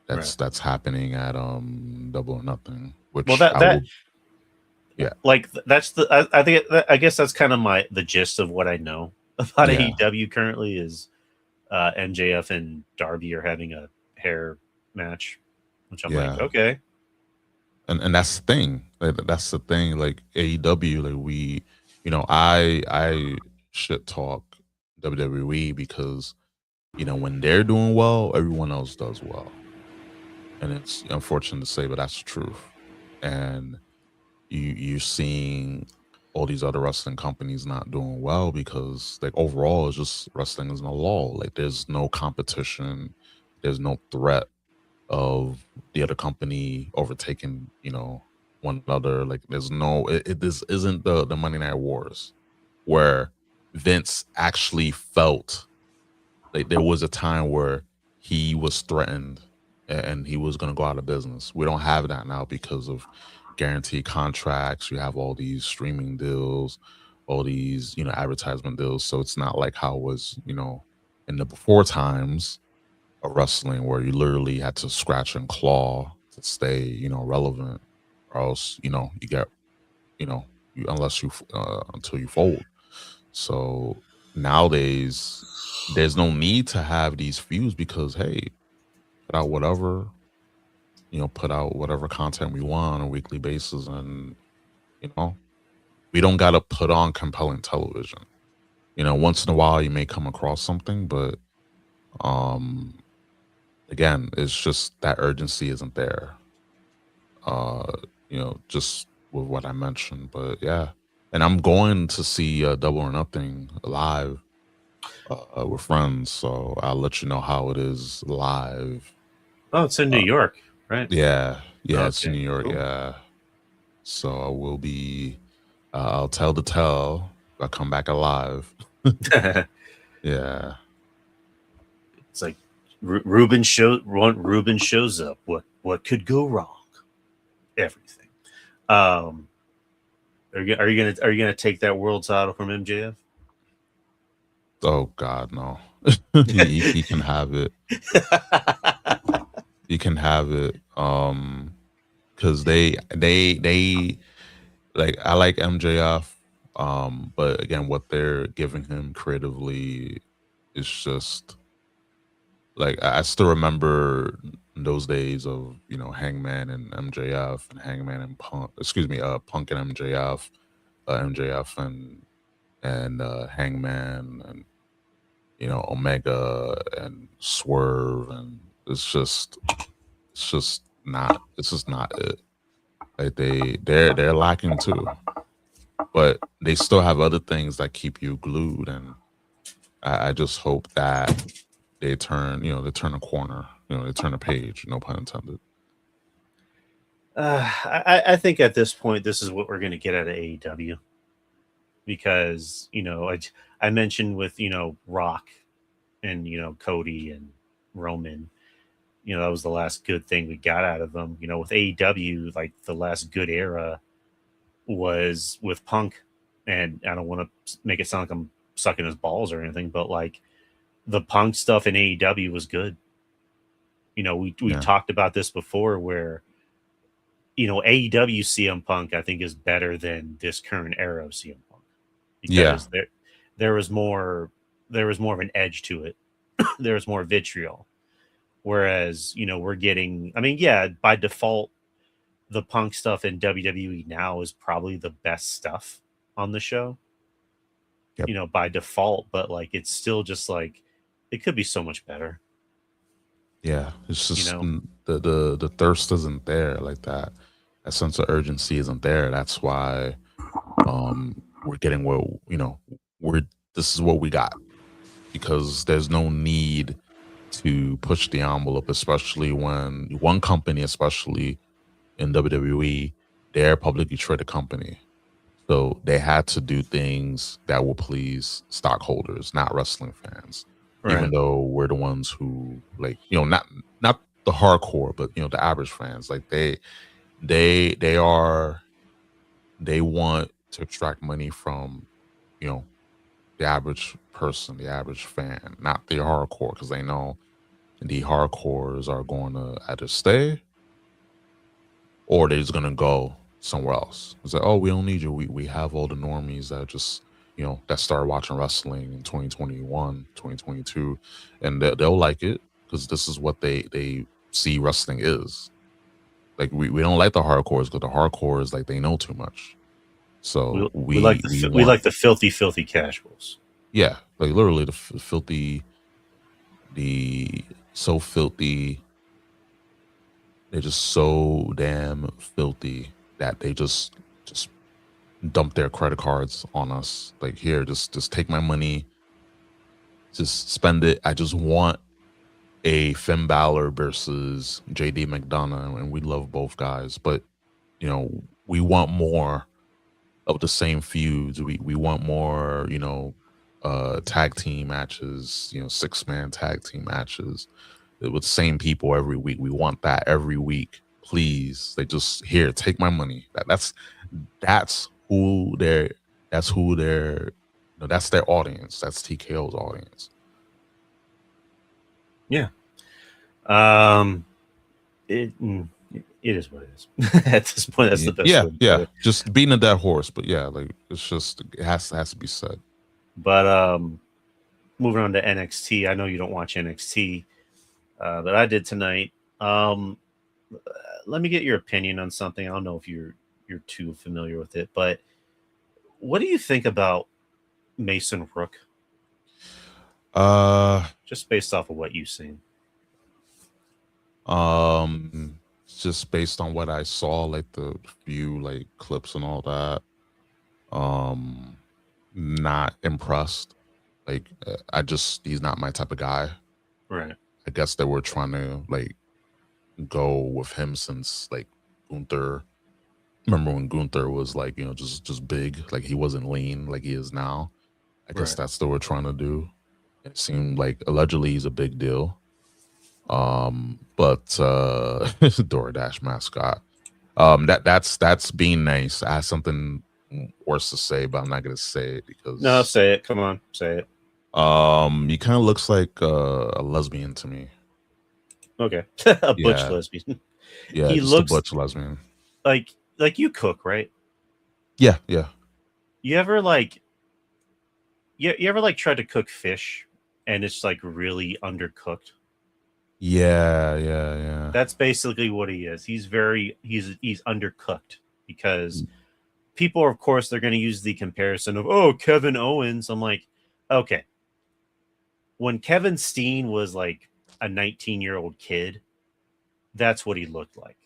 Right. That's happening at Double or Nothing, Well, which that I that will. Yeah, like that's the I think I guess that's kind of the gist of what I know about yeah, AEW currently is MJF and Darby are having a hair match, which I'm like, yeah. okay. And that's the thing. That's the thing. Like AEW, like I shit talk WWE because when they're doing well, everyone else does well, and it's unfortunate to say, but that's the truth. And you're seeing all these other wrestling companies not doing well because like overall it's just wrestling is in a lull. Like there's no competition, there's no threat of the other company overtaking, one another. Like there's no this isn't the Monday Night Wars where Vince actually felt like there was a time where he was threatened and he was going to go out of business. We don't have that now because of guaranteed contracts. You have all these streaming deals, all these, advertisement deals. So it's not like how it was, in the before times of wrestling where you literally had to scratch and claw to stay, relevant, or else, you get, unless you until you fold. So nowadays, there's no need to have these feuds because hey, put out whatever, put out whatever content we want on a weekly basis, and you know, we don't gotta put on compelling television. Once in a while you may come across something, but um again, it's just that urgency isn't there. Uh, just with what I mentioned. But yeah. And I'm going to see Double or Nothing live with friends, so I'll let you know how it is live. Oh, it's in New Uh, York, right? yeah, it's in Okay, New York. cool. Yeah, so I will be. I'll tell the tale. I'll come back alive. It's Yeah. like Ruben shows up. What could go wrong? Everything. Um, are you gonna take that world title from MJF? Oh God, no. He can have it. He can have it. Because they like I like MJF. But again, what they're giving him creatively is just like I still remember those days of Hangman and MJF and Hangman and Punk. Excuse me, Punk and MJF and Hangman and Omega and Swerve, and it's just not it. Like they're lacking too, but they still have other things that keep you glued, and I just hope that they turn a corner, they turn a page, no pun intended. I think at this point, this is what we're going to get out of AEW because I mentioned with Rock and Cody and Roman. that was the last good thing we got out of them. With AEW, like the last good era was with Punk, and I don't want to make it sound like I'm sucking his balls or anything, but like the Punk stuff in AEW was good. We Yeah. talked about this before, where AEW CM Punk I think is better than this current era of CM Punk Yeah. because there was more of an edge to it. There was more vitriol. Whereas, we're getting, I mean, yeah, by default, the Punk stuff in WWE now is probably the best stuff on the show, Yep. by default, but like it's still just like it could be so much better, Yeah. It's you just know. the thirst isn't there like that. That sense of urgency isn't there. That's why we're getting what we're this is what we got, because there's no need to push the envelope, especially when one company, especially in WWE, they're a publicly traded company. So they had to do things that will please stockholders, not wrestling fans. Even Right. though we're the ones who, like, not the hardcore, but the average fans, like they are they want to extract money from, you know, the average person, the average fan, not the hardcore, because they know the hardcores are going to either stay or they're just gonna go somewhere else. It's like, oh, we don't need you. We have all the normies that just that started watching wrestling in 2021, 2022, and they'll like it because this is what they see wrestling is. Like we don't like the hardcores because the hardcores, like, they know too much. We, So we like we we want, like the filthy casuals. yeah, like literally the filthy, the so filthy. They're just so damn filthy that they just dump their credit cards on us. Like, here, just take my money, just spend it. I just want a Finn Balor versus JD McDonough, and we love both guys, but we want more of the same feuds. We want more, tag team matches, 6-man tag team matches with the same people every week. We want that every week. Please. They just, here, take my money. That's who they're that's who they're that's their audience. That's TKO's audience. Yeah. Um. It is what it is. At this point, that's the best Yeah, way to put yeah. it. Just beating a dead horse, but yeah, like, it's just, it has to be said. But moving on to NXT. I know you don't watch NXT, but I did tonight. Let me get your opinion on something. I don't know if you're too familiar with it, but what do you think about Mason Rook? Uh Just based off of what you've seen. just based on what I saw, like the few, like, clips and all that, um not impressed. Like, he's not my type of guy. Right. I guess they were trying to, like, go with him since, like, Gunther. Remember when Gunther was, like, just big, like, he wasn't lean like he is now. I guess Right. that's what we're trying to do. It seemed like allegedly he's a big deal. But DoorDash mascot. That's being nice. I have something worse to say, but I'm not gonna say it No, because say it. Come on, say it. he kind of looks like a lesbian to me. Okay. A butch Yeah, lesbian. yeah, He just a looks butch lesbian. like you cook, right? Yeah, yeah, You ever like you ever like try to cook fish and it's like really undercooked? yeah, yeah, yeah. That's basically what he is. He's undercooked because people, of course, they're going to use the comparison of, oh, Kevin Owens. I'm like, okay, when Kevin Steen was like a 19-year-old kid, that's what he looked like,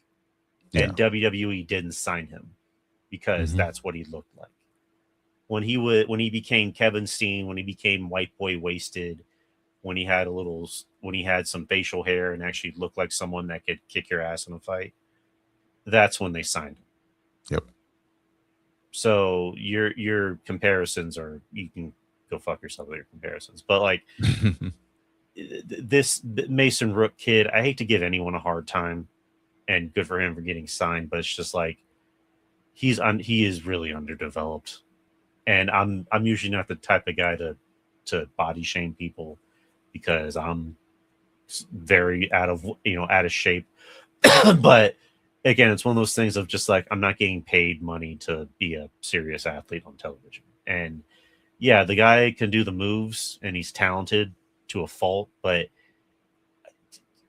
Yeah. and WWE didn't sign him because Hmm. that's what he looked like. When he became Kevin Steen, when he became White Boy Wasted, when he had some facial hair and actually looked like someone that could kick your ass in a fight, that's when they signed him. Yep. So your comparisons are, you can go fuck yourself with your comparisons. But like this Mason Rook kid, I hate to give anyone a hard time, and good for him for getting signed, but it's just like he is really underdeveloped, and I'm usually not the type of guy to body shame people because I'm very out of shape. But again, it's one of those things of just like I'm not getting paid money to be a serious athlete on television. And yeah, the guy can do the moves and he's talented to a fault, but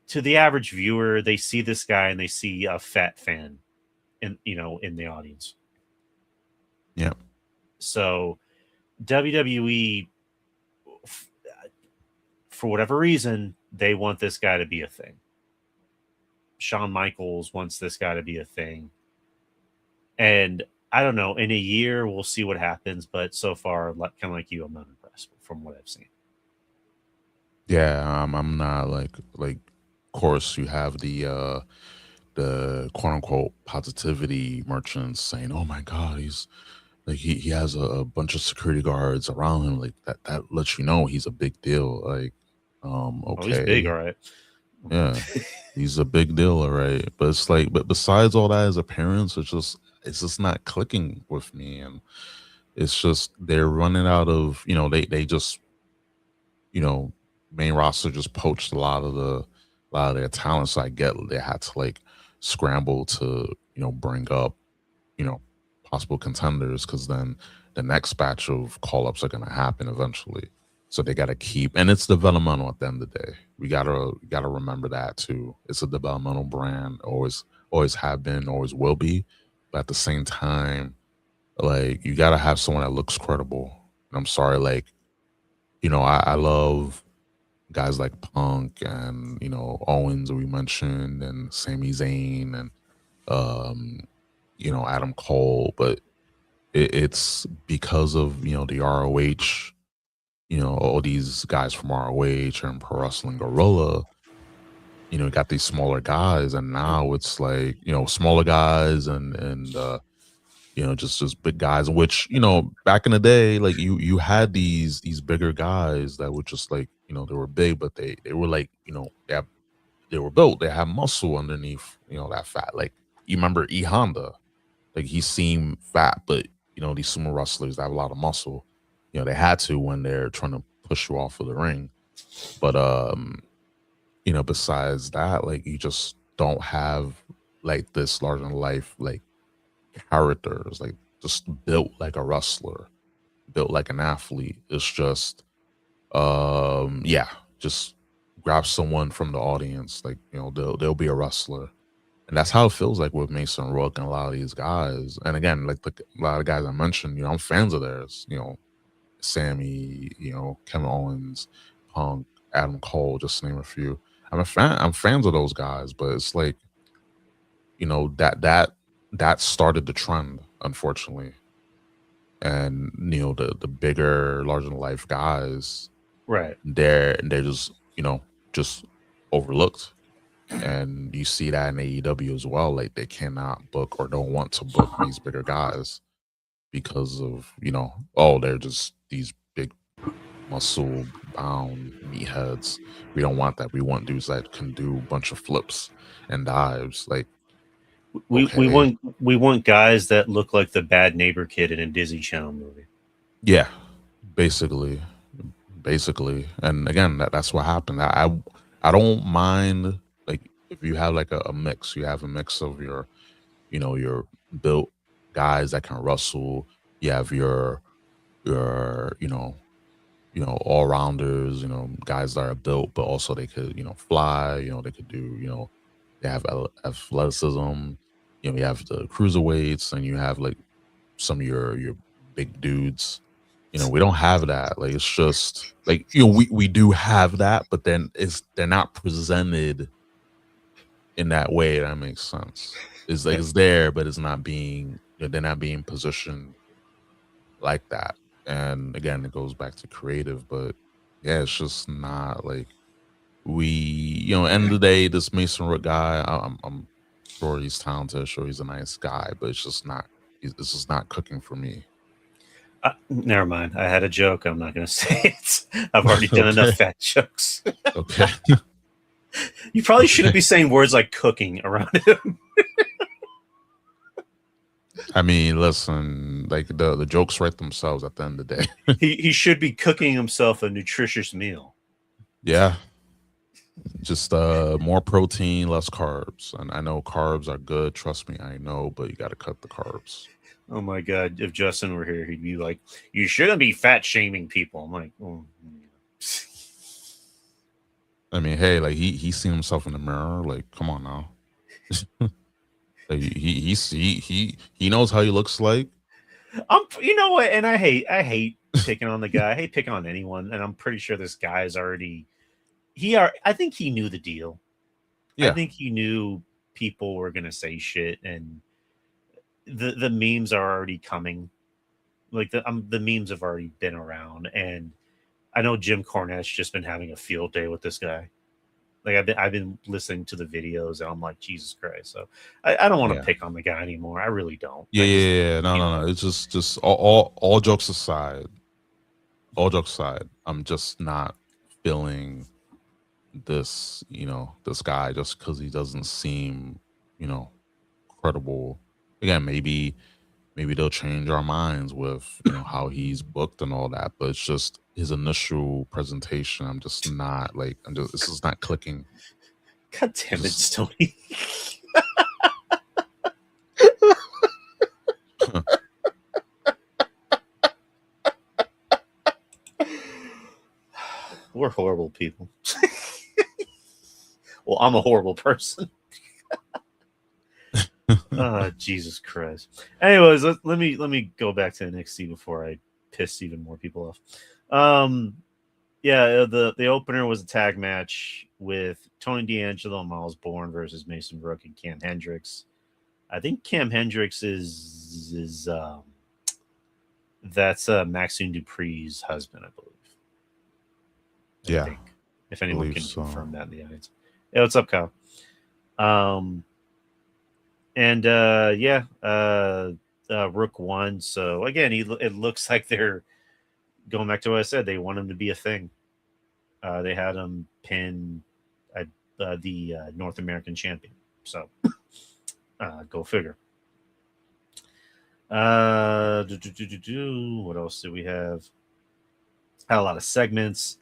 to the average viewer, they see this guy and they see a fat fan in the audience. Yeah. So WWE, for whatever reason, they want this guy to be a thing. Shawn Michaels wants this guy to be a thing. And I don't know, in a year, we'll see what happens. But so far, kind of like you, I'm not impressed from what I've seen. Yeah, I'm not like of course you have the quote unquote positivity merchants saying, "Oh my God, he's like he has a bunch of security guards around him." Like that lets you know he's a big deal. Like, Oh, he's big, okay, all right. yeah, he's a big deal, all right. But it's like, but besides all that, his appearance, it's just not clicking with me, and it's just they're running out of they just main roster just poached a lot of their talent. So I get they had to like scramble to bring up possible contenders because then the next batch of call ups are gonna happen eventually. So they gotta keep, and it's developmental at the end of the day. We gotta remember that too. It's a developmental brand, always have been, always will be. But at the same time, like you gotta have someone that looks credible. And I'm sorry, like I love guys like Punk and Owens we mentioned and Sami Zayn and Adam Cole, but it's because of the ROH, all these guys from ROH and Pro Wrestling Gorilla, got these smaller guys, and now it's like smaller guys and just big guys, which back in the day, like you had these bigger guys that were just like they were big, but they were like they were built, they had muscle underneath that fat. Like you remember E Honda, like he seemed fat, but these sumo wrestlers that have a lot of muscle, they had to when they're trying to push you off of the ring. But besides that, like you just don't have like this larger than life like characters, like just built like a wrestler, built like an athlete. It's just just grab someone from the audience, like they'll be a wrestler. And that's how it feels like with Mason Rook and a lot of these guys. And again, like a lot of guys I mentioned, I'm fans of theirs. Sammy, Kevin Owens, Punk, Adam Cole, just to name a few. I'm fans of those guys, but it's like, that started the trend, unfortunately. And the bigger, larger than life guys, right? They're just overlooked. And you see that in AEW as well. Like they cannot book or don't want to book these bigger guys because of they're just these big muscle bound meatheads. We don't want that. We want dudes that can do a bunch of flips and dives. Like we okay. we want guys that look like the bad neighbor kid in a Disney Channel movie. Yeah, basically. And again, that's what happened. I don't mind like if you have like a mix. You have a mix of your your built guys that can wrestle. You have your all rounders. Guys that are built, but also they could fly. They could do they have athleticism. You have the cruiserweights, and you have like some of your big dudes. We don't have that. Like it's just like we do have that, but then they're not presented in that way. That makes sense. It's like it's there, but it's not being they're not being positioned like that. And again, it goes back to creative, but yeah, it's just not like we end of the day, this Mason Rook guy, I'm sure he's talented, sure he's a nice guy, but it's just not cooking for me. Never mind. I had a joke. I'm not going to say it. I've already done enough Okay. fat jokes. Okay. You probably shouldn't be saying words like cooking around him. I mean, listen, like the jokes write themselves at the end of the day. He should be cooking himself a nutritious meal. Yeah. Just more protein, less carbs. And I know carbs are good, trust me, I know, but you gotta cut the carbs. Oh my God. If Justin were here, he'd be like, you shouldn't be fat shaming people. I'm like, oh. I mean, hey, like he's seen himself in the mirror. Like, come on now. Like, he knows how he looks like. You know what? And I hate picking on the guy. I hate picking on anyone. And I'm pretty sure this guy is already, I think he knew the deal. I Yeah. think he knew people were going to say shit, and the memes are already coming. Like the memes have already been around, and I know Jim Cornette's just been having a field day with this guy. Like I've been listening to the videos, and I'm like, Jesus Christ. So I don't want to Yeah. pick on the guy anymore. I really don't. Yeah, I just, yeah. No. It's just all jokes aside. All jokes aside, I'm just not feeling this, this guy just because he doesn't seem, credible. Again, maybe they'll change our minds with how he's booked and all that, but it's just his initial presentation. I'm just not like this is not clicking. God damn it, Stoney. We're horrible people. Well, I'm a horrible person. Jesus Christ. Anyways, let me go back to NXT before I piss even more people off. Yeah, the opener was a tag match with Tony D'Angelo and Miles Bourne versus Mason Rook and Cam Hendricks. I think Cam Hendricks is that's Maxine Dupree's husband, I believe. Yeah, think, if anyone can so. confirm that in the audience. Yeah, what's up, Kyle? Rook won. So again, it looks like they're going back to what I said. They want him to be a thing. They had him pin the North American champion. So go figure. What else did we have? Had a lot of segments.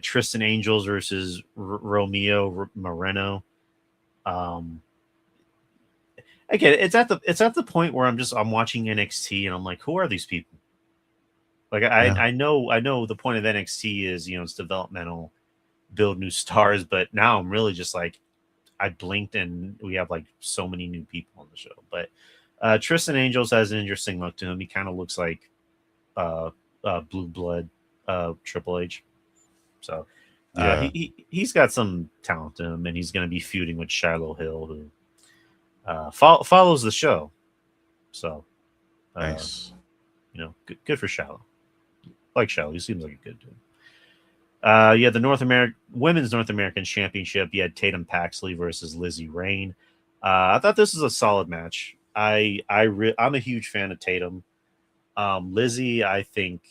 Tristan Angels versus Romeo Moreno. Again, it's at the point where I'm watching NXT and I'm like, who are these people? Like I know the point of NXT is it's developmental, build new stars, but now I'm really just like, I blinked and we have like so many new people on the show. But Tristan Angels has an interesting look to him. He kind of looks like Blue Blood Triple H. So he's got some talent to him, and he's going to be feuding with Shiloh Hill, who follows the show. So Nice. Good for Shiloh. Like Shiloh, he seems like a good dude. The Women's North American Championship. You had Tatum Paxley versus Lizzie Rain. I thought this was a solid match. I'm a huge fan of Tatum. Lizzie, I think,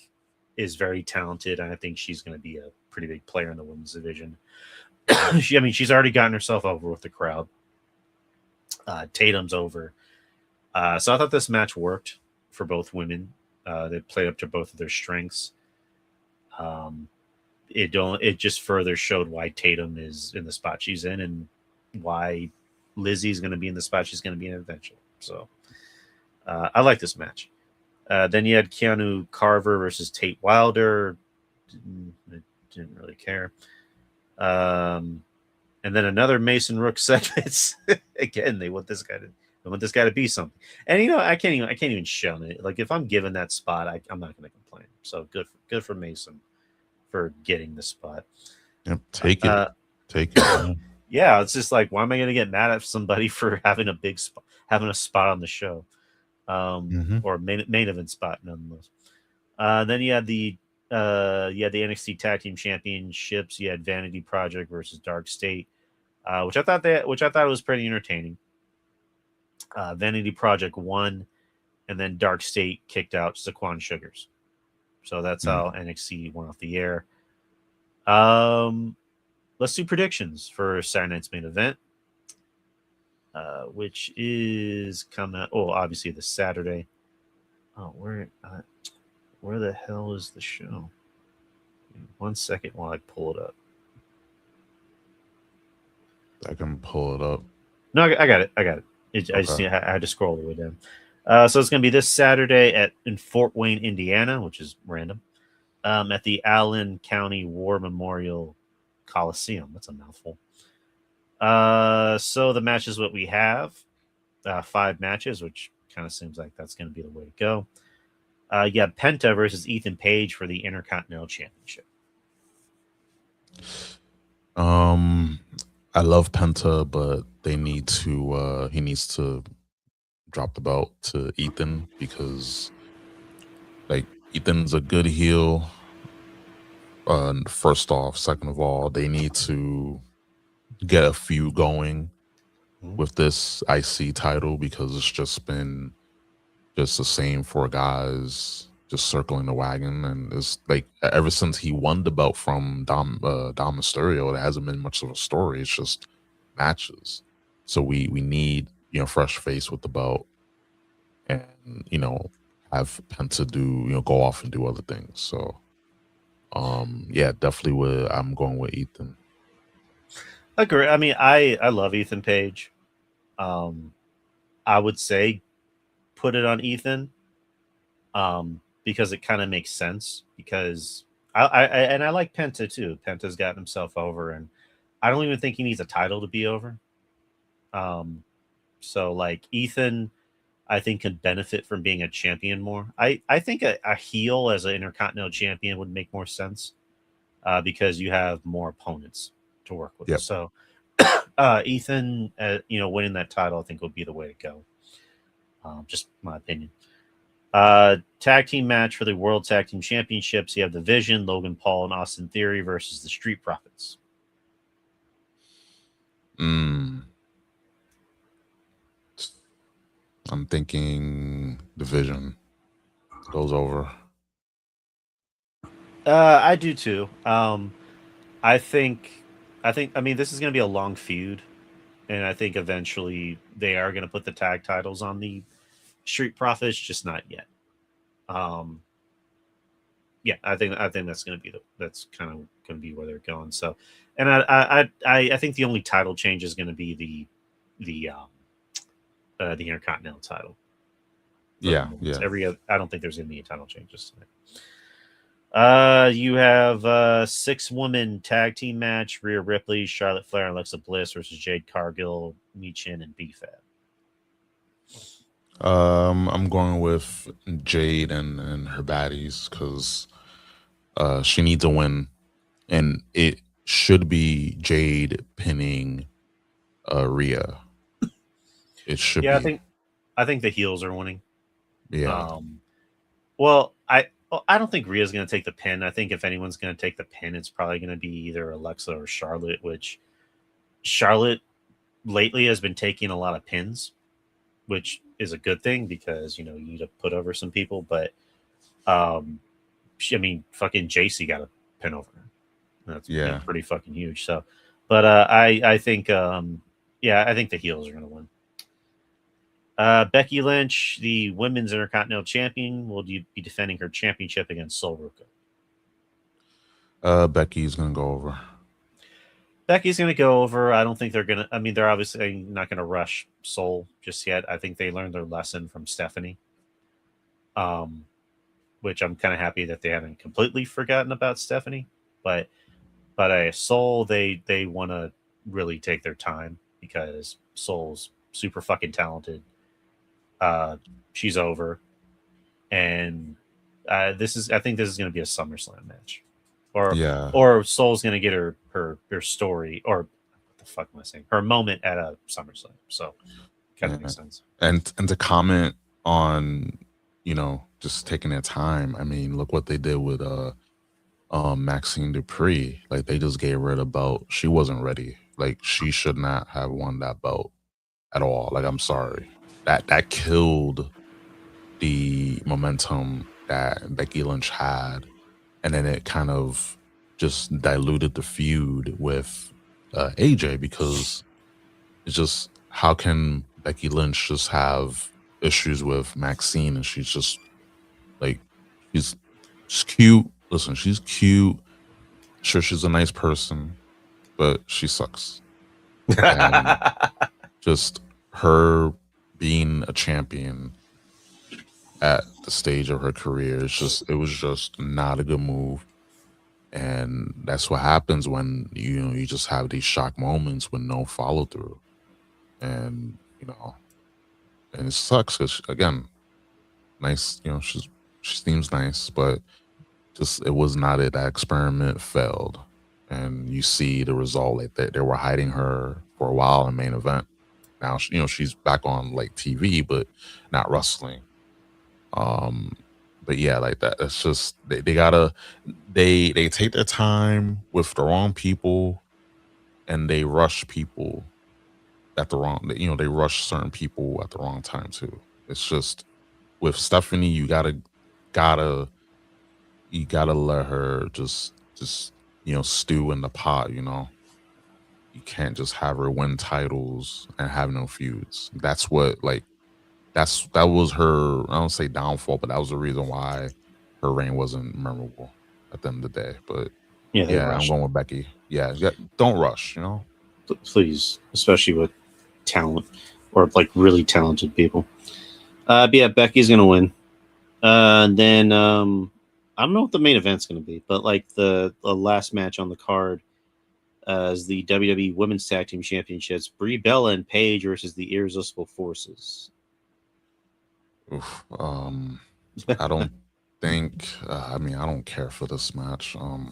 is very talented, and I think she's going to be a pretty big player in the women's division. She's already gotten herself over with the crowd. Tatum's over. So I thought this match worked for both women. They played up to both of their strengths. It just further showed why Tatum is in the spot she's in and why Lizzie's going to be in the spot she's going to be in eventually. So I like this match. Then you had Keanu Carver versus Tate Wilder. Didn't really care. And then another Mason Rook segment. Again, they want this guy to be something. And I can't even shun it. Like if I'm given that spot, I'm not going to complain. So good for Mason for getting the spot. Yep, take it. Take it. Yeah, it's just like, why am I going to get mad at somebody for having a big spot, having a spot on the show, or main event spot nonetheless. Then you had the NXT Tag Team Championships. You had Vanity Project versus Dark State, which I thought was pretty entertaining. Vanity Project won. and then Dark State kicked out Saquon Sugars. So that's how NXT went off the air. Let's do predictions for Saturday night's main event, which is coming out. Oh, obviously the Saturday. Oh, where the hell is the show? 1 second while I pull it up. I can pull it up. No, I got it. I just I had to scroll all the way down. So it's going to be this Saturday in Fort Wayne, Indiana, which is random, at the Allen County War Memorial Coliseum. That's a mouthful. So the matches what we have, 5 matches, which kind of seems like that's going to be the way to go. You have Penta versus Ethan Page for the Intercontinental Championship. I love Penta, but they need to. He needs to drop the belt to Ethan because, like, Ethan's a good heel. First off, second of all, they need to get a feud going with this IC title because it's just been just the same for guys just circling the wagon, and it's like ever since he won the belt from Dom Mysterio, there hasn't been much of a story. It's just matches. So we need fresh face with the belt, and have Penta do go off and do other things. So yeah, definitely I'm going with Ethan. Agree. I mean, I love Ethan Page. I would say put it on Ethan. Because it kind of makes sense. Because I like Penta too. Penta's gotten himself over, and I don't even think he needs a title to be over. So like Ethan, I think can benefit from being a champion more. I think a heel as an Intercontinental Champion would make more sense because you have more opponents to work with. Yep. So Ethan, winning that title, I think would be the way to go. Just my opinion. Tag team match for the World Tag Team Championships. You have the Vision, Logan Paul, and Austin Theory versus the Street Profits. I'm thinking the Vision goes over. I do too. I mean, this is going to be a long feud, and I think eventually they are going to put the tag titles on the Street Profits, just not yet. Yeah, I think that's going to be that's kind of going to be where they're going. So, and I think the only title change is going to be the Intercontinental title. Yeah. I don't think there's going to be any title changes tonight. You have 6-woman tag team match: Rhea Ripley, Charlotte Flair, and Alexa Bliss versus Jade Cargill, Michin, and B-Fab. I'm going with Jade and her baddies because she needs a win, and it should be Jade pinning Rhea. It should be. I think the heels are winning. Yeah. Well, I don't think Rhea's going to take the pin. I think if anyone's going to take the pin, it's probably going to be either Alexa or Charlotte, which Charlotte lately has been taking a lot of pins, which is a good thing because, you need to put over some people. But, I mean, fucking JC got a pin over her. That's pretty fucking huge. So, but I think, I think the heels are going to win. Becky Lynch, the Women's Intercontinental Champion, will be defending her championship against Sol Ruca. Becky's going to go over. Becky's going to go over. I don't think they're going to. I mean, they're obviously not going to rush Sol just yet. I think they learned their lesson from Stephanie, which I'm kind of happy that they haven't completely forgotten about Stephanie. But Sol, they want to really take their time because Sol's super fucking talented. She's over, and I think this is going to be a SummerSlam match. Or Sol's gonna get her story, or what the fuck am I saying? Her moment at a SummerSlam. So kind of makes sense. And to comment on, just taking their time. I mean, look what they did with Maxine Dupree. Like they just gave her the belt. She wasn't ready. Like she should not have won that belt at all. Like I'm sorry. That killed the momentum that Becky Lynch had, and then it kind of just diluted the feud with AJ, because it's just, how can Becky Lynch just have issues with Maxine, and she's just like, she's cute. Listen, she's cute. Sure, she's a nice person, but she sucks. And just her being a champion at the stage of her career, it was just not a good move. And that's what happens when you just have these shock moments with no follow through. And and it sucks because, again, nice, she seems nice, but just, it was not it. That experiment failed, and you see the result. Like, they were hiding her for a while in main event. Now she's back on like TV, but not wrestling. But yeah, like that. It's just they gotta they take their time with the wrong people, and they rush people at the wrong. They rush certain people at the wrong time too. It's just, with Stephanie, you gotta let her just stew in the pot. You can't just have her win titles and have no feuds. That's what, like, that was her, I don't say downfall, but that was the reason why her reign wasn't memorable at the end of the day. But yeah, I'm going with Becky. Yeah, don't rush, Please, especially with talent, or like really talented people. But yeah, Becky's gonna win. And then I don't know what the main event's gonna be, but like the last match on the card is the WWE Women's Tag Team Championships: Brie Bella and Paige versus the Irresistible Forces. Oof, I don't think. I don't care for this match. I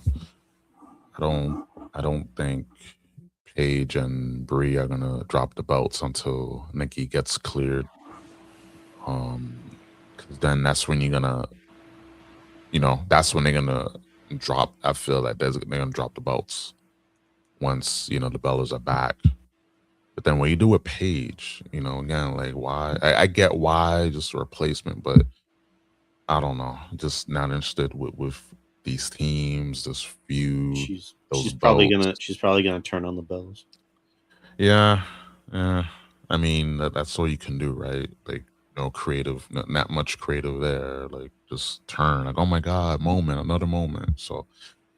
don't think Paige and Brie are gonna drop the belts until Nikki gets cleared. Because then that's when you're gonna, that's when they're gonna drop. I feel like they're gonna drop the belts once the Bellas are back. But then when you do a Paige, again, like, why? I get why, just a replacement, but I don't know. Just not interested with these teams, this feud. She's probably gonna turn on the Bellas. Yeah. I mean, that's all you can do, right? Like, no creative, not much creative there. Like, just turn. Like, oh my God, another moment. So,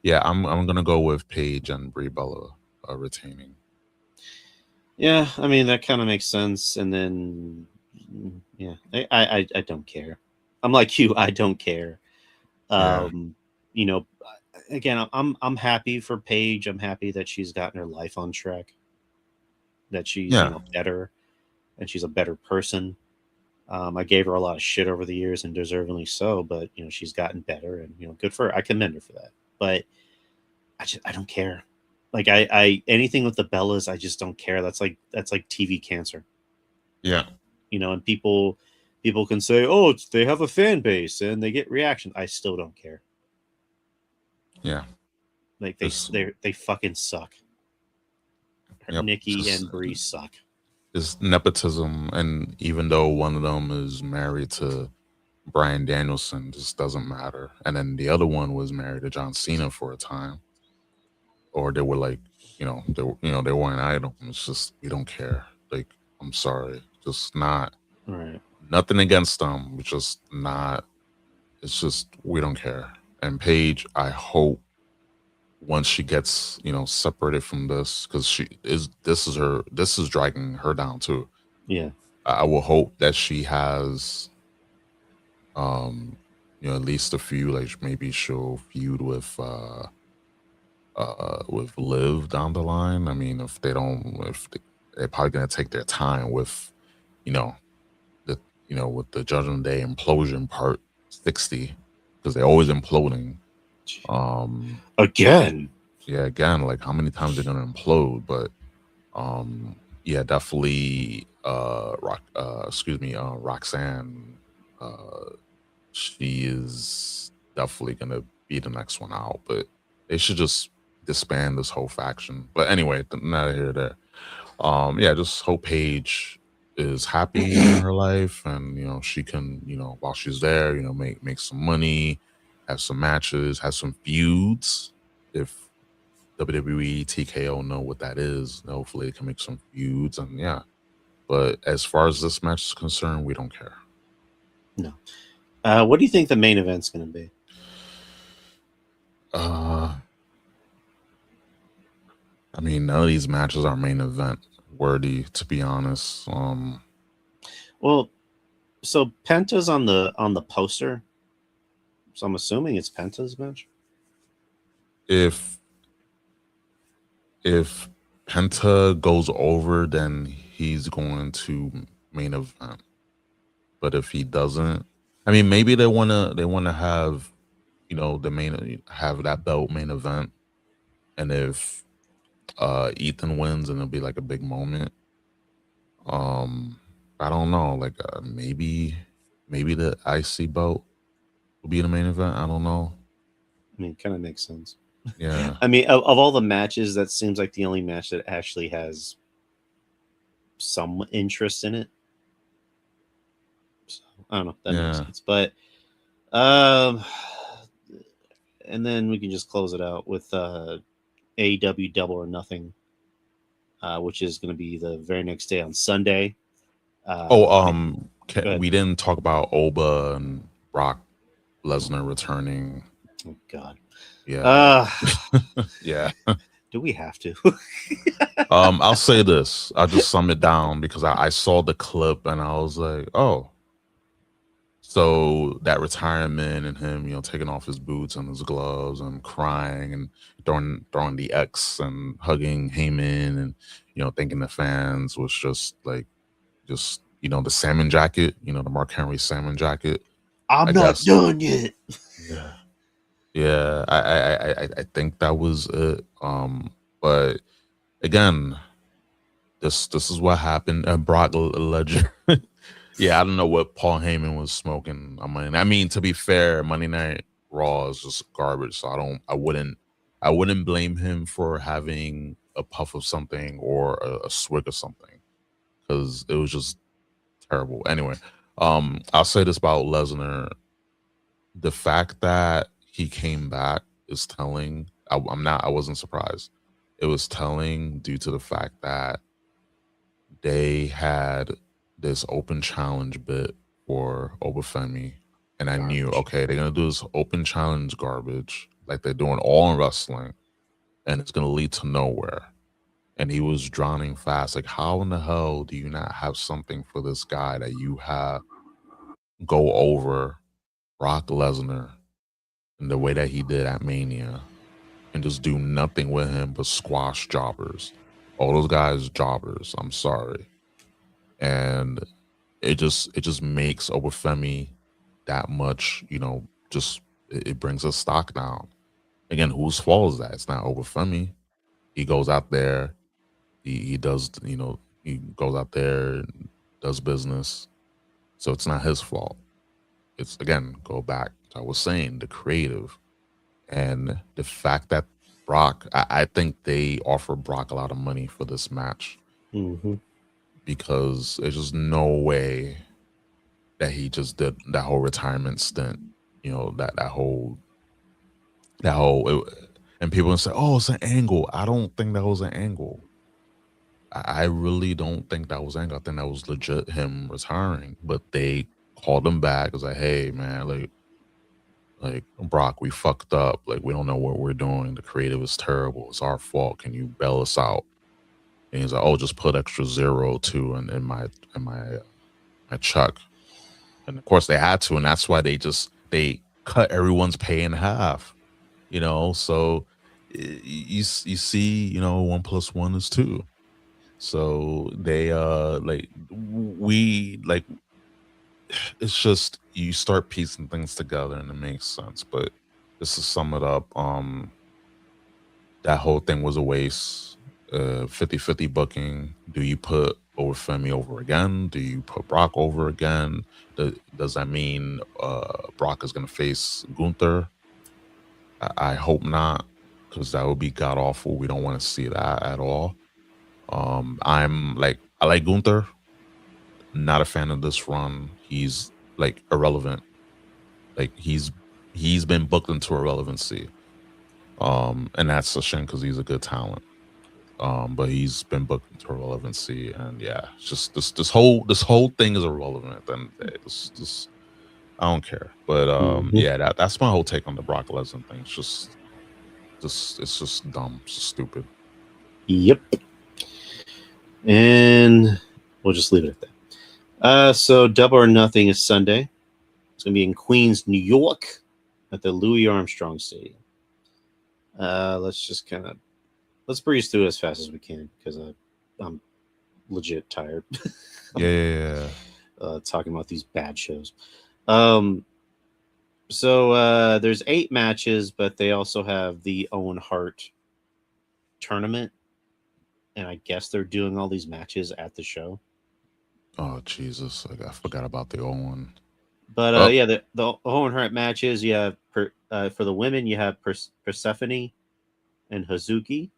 yeah, I'm gonna go with Paige and Brie Bella retaining. Yeah, I mean, that kind of makes sense. And then, yeah, I don't care. I'm like you. I don't care. Again, I'm happy for Paige. I'm happy that she's gotten her life on track, that she's better, and she's a better person. I gave her a lot of shit over the years, and deservingly so, but she's gotten better, and good for her. I commend her for that. But I don't care. Like, I anything with the Bellas, I just don't care. That's like TV cancer. Yeah. And people can say, oh, they have a fan base and they get reaction. I still don't care. Yeah. Like, they fucking suck. Yep. Nikki and Brie suck. It's nepotism, and even though one of them is married to Bryan Danielson, just doesn't matter. And then the other one was married to John Cena for a time. Or they were like, they were an item. It's just, we don't care. Like, I'm sorry, just not. Right. Nothing against them. It's just not. It's just, we don't care. And Paige, I hope once she gets separated from this, because this is dragging her down too. Yeah. I will hope that she has, at least a few. Like, maybe she'll feud with Liv down the line. I mean, if they're probably gonna take their time with, with the Judgment Day implosion part 60, because they're always imploding. Again. Yeah, again. Like, how many times they're gonna implode? But yeah, definitely. Roxanne. She is definitely gonna be the next one out, but they should just disband this whole faction. But anyway, not here or there. Yeah, just hope Paige is happy in her life, and she can, while she's there, make some money, have some matches, have some feuds. If WWE TKO know what that is, hopefully they can make some feuds, and yeah. But as far as this match is concerned, we don't care. No. What do you think the main event's going to be? I mean, none of these matches are main event worthy, to be honest. Well, so Penta's on the poster, so I'm assuming it's Penta's match. If Penta goes over, then he's going to main event. But if he doesn't, I mean, maybe they wanna have, have that belt main event, and if Ethan wins, and it'll be like a big moment. I don't know, like maybe the IC belt will be the main event. I don't know. I mean, it kind of makes sense. Yeah. I mean, of all the matches, that seems like the only match that actually has some interest in it. So, I don't know. That makes sense. But, and then we can just close it out with AEW Double or Nothing, which is going to be the very next day on Sunday. We didn't talk about Oba and Brock Lesnar returning. Oh God. Yeah. Yeah. Do we have to? I'll say this. I'll just sum it down because I saw the clip and I was like, oh. So that retirement and him, taking off his boots and his gloves and crying and throwing the X and hugging Heyman and thanking the fans was just like the salmon jacket, the Mark Henry salmon jacket. I'm not done yet. Yeah. Yeah, I think that was it. But again, this is what happened. Brock Lesnar. Yeah, I don't know what Paul Heyman was smoking on Monday. I mean, to be fair, Monday Night Raw is just garbage. So I wouldn't blame him for having a puff of something or a swig of something, because it was just terrible. Anyway, I'll say this about Lesnar: the fact that he came back is telling. I wasn't surprised. It was telling due to the fact that they had this open challenge bit for Obafemi, and I knew, okay, they're gonna do this open challenge garbage like they're doing all in wrestling, and it's gonna lead to nowhere. And he was drowning fast. Like, how in the hell do you not have something for this guy that you have go over Brock Lesnar in the way that he did at Mania, and just do nothing with him but squash jobbers? All those guys jobbers. I'm sorry. And it just makes Obafemi that much, just it brings his stock down. Again, whose fault is that? It's not Obafemi. He goes out there, he does, he goes out there and does business. So it's not his fault. It's, again, go back to what I was saying, the creative. And the fact that Brock, I think they offer Brock a lot of money for this match. Mm-hmm. Because there's just no way that he just did that whole retirement stint, that whole, and people say, oh, it's an angle. I don't think that was an angle. I really don't think that was an angle. I think that was legit him retiring, but they called him back. It was like, hey man, like Brock, we fucked up. Like, we don't know what we're doing. The creative is terrible. It's our fault. Can you bail us out? And he's like, oh, just put extra 02 in my check. And of course they had to, and that's why they cut everyone's pay in half. So you see, 1 + 1 is 2. So they it's just, you start piecing things together and it makes sense. But just to sum it up, that whole thing was a waste. 50-50 booking. Do you put Obafemi over again? Do you put Brock over again? Does that mean Brock is going to face Gunther? I hope not, because that would be god awful. We don't want to see that at all. I like Gunther. Not a fan of this run. He's like irrelevant. Like he's been booked into irrelevancy. And that's a shame because he's a good talent. But he's been booked into irrelevancy, and yeah, it's just this whole thing is irrelevant, and it's I don't care. But yeah, that's my whole take on the Brock Lesnar thing. It's just it's just dumb, it's just stupid. Yep. And we'll just leave it at that. So Double or Nothing is Sunday. It's going to be in Queens, New York, at the Louis Armstrong Stadium. Let's breeze through it as fast as we can because I'm legit tired. Yeah. Talking about these bad shows. So there's 8 matches, but they also have the Owen Hart tournament, and I guess they're doing all these matches at the show. Oh Jesus, I forgot about the old one. But yeah, the Owen Hart matches. You have for the women, you have Persephone and Hazuki.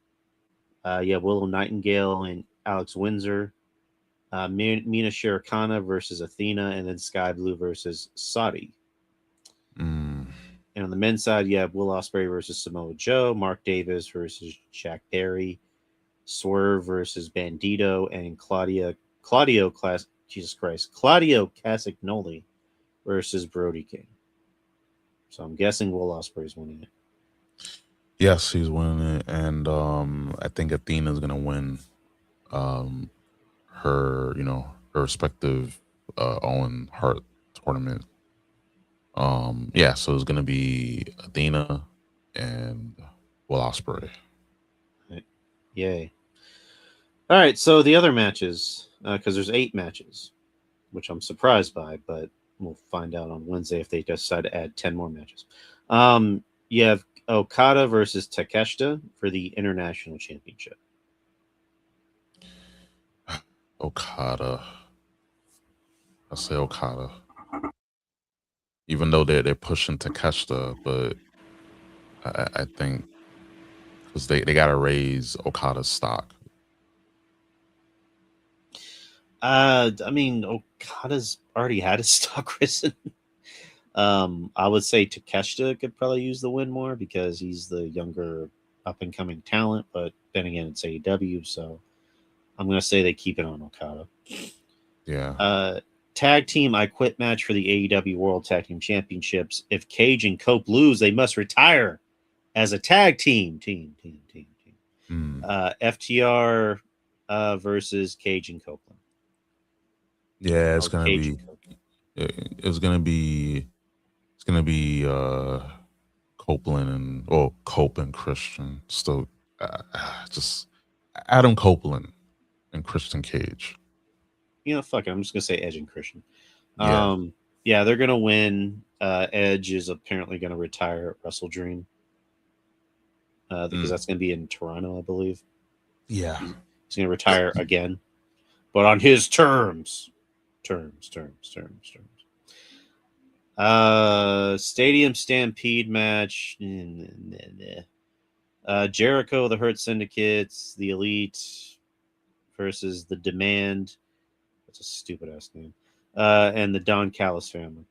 You have Willow Nightingale and Alex Windsor. Mina Shirokana versus Athena, and then Sky Blue versus Saudi. And on the men's side, you have Will Ospreay versus Samoa Joe, Mark Davis versus Jack Perry, Swerve versus Bandito, and Claudio Castagnoli versus Brody King. So I'm guessing Will Ospreay's winning it. Yes, he's winning it, and I think Athena's gonna win her respective Owen Hart tournament. Yeah, so it's gonna be Athena and Will Ospreay. Right. Yay. All right, so the other matches, because there's 8 matches, which I'm surprised by, but we'll find out on Wednesday if they decide to add 10 more matches. You have Okada versus Takeshita for the International Championship. Okada. I say Okada. Even though they're pushing Takeshita, but I think because they got to raise Okada's stock. I mean, Okada's already had his stock risen. I would say Takeshita could probably use the win more because he's the younger up and coming talent, but then again, it's AEW, so I'm going to say they keep it on Okada. Yeah. Tag team I Quit match for the AEW World Tag Team Championships. If Cage and Cope lose, they must retire as a tag team. FTR versus Cage and Copeland. Yeah, it's gonna be. It's gonna be Copeland and Cope and Christian. Still, just Adam Copeland and Christian Cage. Fuck it. I'm just gonna say Edge and Christian. Yeah. Yeah, they're gonna win. Edge is apparently gonna retire at Wrestle Dream because that's gonna be in Toronto, I believe. Yeah, he's gonna retire again, but on his terms. Stadium Stampede match. Jericho, the Hurt Syndicates, the Elite versus the Demand. That's a stupid ass name. And the Don Callis family.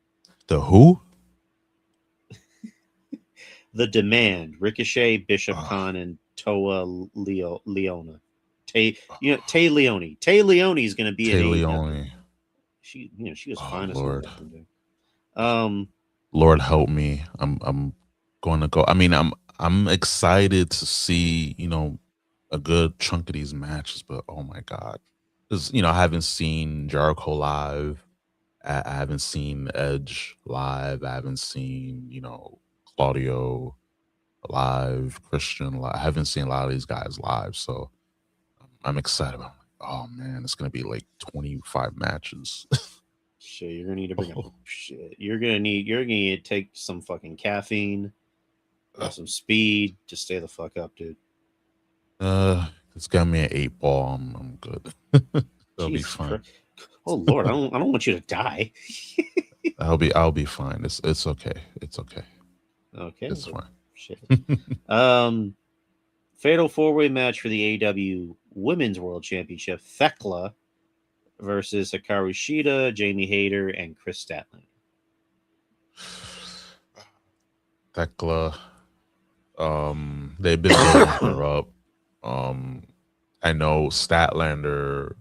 The who? The Demand. Ricochet, Bishop Khan, and Toa Leona. Tay Leone. Tay Leone is going to be in AEW. She was fine Lord. as well. Lord help me. I'm going to go. I mean, I'm excited to see a good chunk of these matches, but oh my god, because I haven't seen Jericho live. I haven't seen Edge live. I haven't seen Claudio live, Christian live. I haven't seen a lot of these guys live, so I'm excited. I'm like, oh man, it's gonna be like 25 matches. Shit, you're gonna need to bring up. Shit, you're gonna need to take some fucking caffeine, some speed to stay the fuck up, dude. It's got me an 8-ball. I'm good. That'll be fine. Oh Lord, I don't want you to die. I'll be fine. It's okay. It's okay. Okay, it's fine. Shit. Fatal 4-way match for the AEW Women's World Championship. Thekla versus Hikaru Shida, Jamie Hayter, and Chris Statlander. Thekla, they've been building her up. I know Statlander.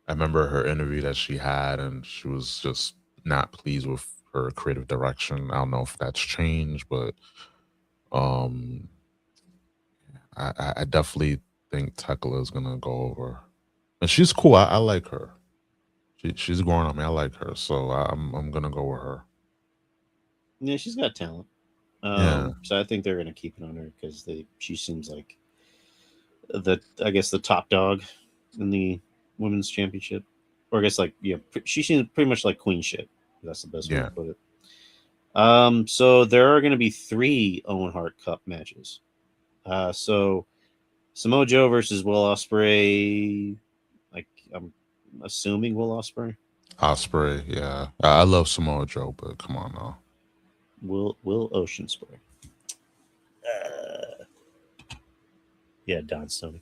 I remember her interview that she had, and she was just not pleased with her creative direction. I don't know if that's changed, but um, I definitely think Tekla is gonna go over, and she's cool. I like her. She's growing on me. I like her, so I'm gonna go with her. Yeah, she's got talent. Yeah. So I think they're going to keep it on her because she seems like the top dog in the women's championship, or I guess she seems pretty much like queen shit. That's the best way Yeah. to put it. So there are going to be 3 Owen Hart Cup matches. So Samoa Joe versus Will Ospreay. Like I'm assuming Will Ospreay. Osprey, yeah. I love Samoa Joe, but come on now. Will Ocean Spray. Yeah, Don Stoney.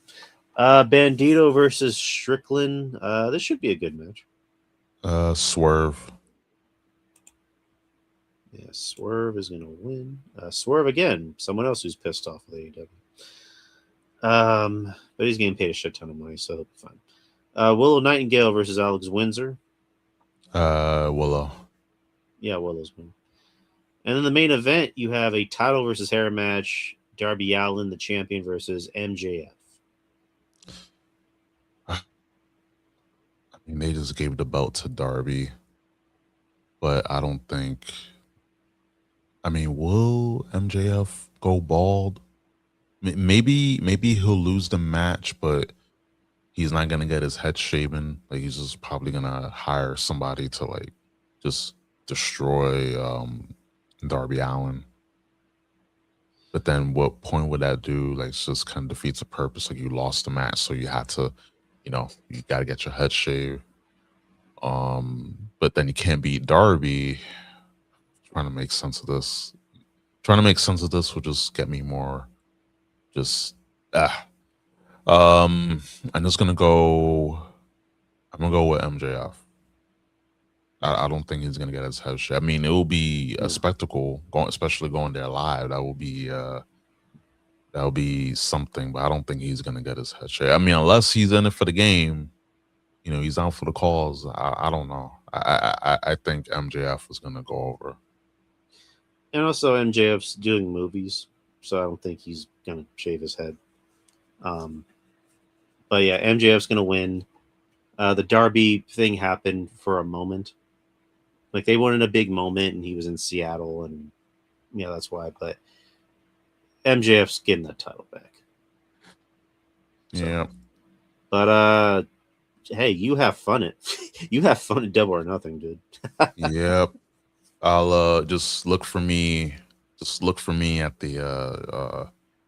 Bandito versus Strickland. This should be a good match. Swerve. Yeah, Swerve is going to win. Swerve again. Someone else who's pissed off with AEW. But he's getting paid a shit ton of money, so he'll be fine. Willow Nightingale versus Alex Windsor. Willow. Yeah, Willow's winning. And then the main event, you have a title versus hair match. Darby Allin, the champion, versus MJF. I mean, they just gave the belt to Darby, but I don't think. I mean, will MJF go bald? Maybe he'll lose the match, but he's not gonna get his head shaven. Like he's just probably gonna hire somebody to like just destroy Darby Allin. But then what point would that do? Like it's just kind of defeats the purpose. Like you lost the match, so you had to, you gotta get your head shaved. But then you can't beat Darby. Trying to make sense of this. Trying to make sense of this will just get me more just I'm just gonna go. I'm gonna go with MJF. I don't think he's gonna get his head shaved. I mean, it will be a spectacle, especially going there live. That will be something. But I don't think he's gonna get his head shaved. I mean, unless he's in it for the game, he's out for the cause. I don't know. I think MJF is gonna go over. And also, MJF's doing movies, so I don't think he's gonna shave his head. But yeah, MJF's gonna win. The Darby thing happened for a moment. Like they wanted a big moment, and he was in Seattle, and that's why. But MJF's getting that title back. So, yeah. But hey, you have fun at Double or Nothing, dude. Yep. I'll just look for me. Just look for me at the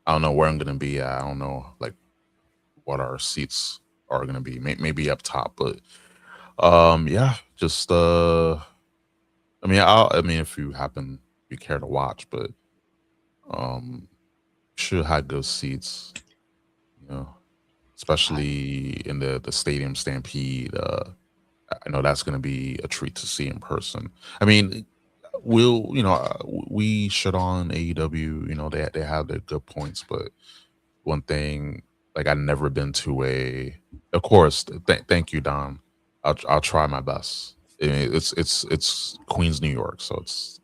I don't know where I'm gonna be at. I don't know like what our seats are gonna be. Maybe up top, but yeah, just I mean if you care to watch, but should have good seats, especially in the Stadium Stampede. I know that's gonna be a treat to see in person. I mean, we shit on AEW, they have their good points, but one thing, like I've never been to of course, thank you, Don. I'll try my best. I mean, it's Queens, New York, so it's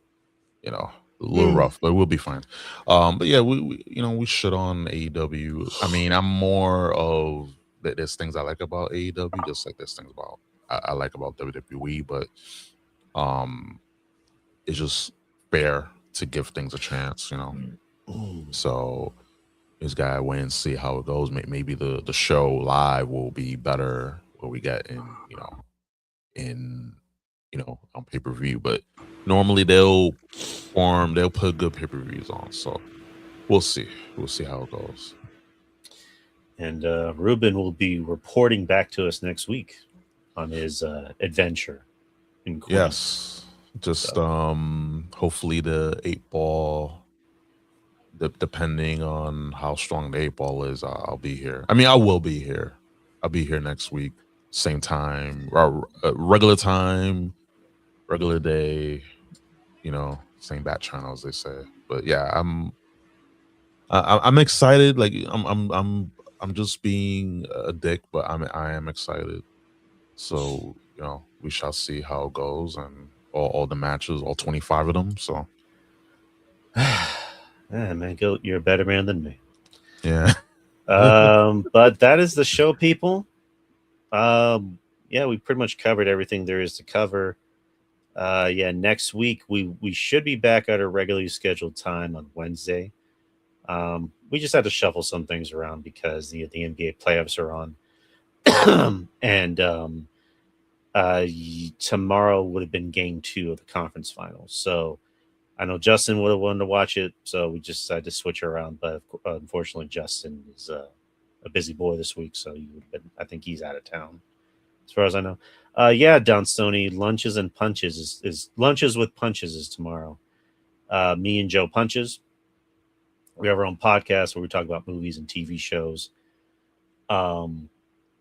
a little rough, but we'll be fine. But yeah, we shit on AEW. I mean, I'm more of there's things I like about AEW, just like there's things I like about WWE, but it's just fair to give things a chance, So just gotta wait and see how it goes. Maybe the show live will be better what we get on pay-per-view, but normally they'll put good pay-per-views on, so we'll see how it goes. And Ruben will be reporting back to us next week on his adventure in Queens. Yes, just hopefully the 8-ball, depending on how strong the 8-ball is, I'll be here. I mean, I will be here. I'll be here next week. same time, regular time, regular day. Same bat channel as they say. But yeah, I'm excited. Like I'm just being a dick, but I am excited. So we shall see how it goes, and all the matches, all 25 of them. So Yeah, man, Goat, you're a better man than me. yeah. But that is the show, people. Yeah, we pretty much covered everything there is to cover. Yeah, next week we should be back at our regularly scheduled time on Wednesday. We just had to shuffle some things around because the NBA playoffs are on, and tomorrow would have been game 2 of the conference finals. So I know Justin would have wanted to watch it, so we just decided to switch around. But unfortunately, Justin is a busy boy this week, so he would have been. I think he's out of town, as far as I know. Yeah, Don Stoney, lunches and punches is lunches with punches is tomorrow. Me and Joe Punches. We have our own podcast where we talk about movies and TV shows.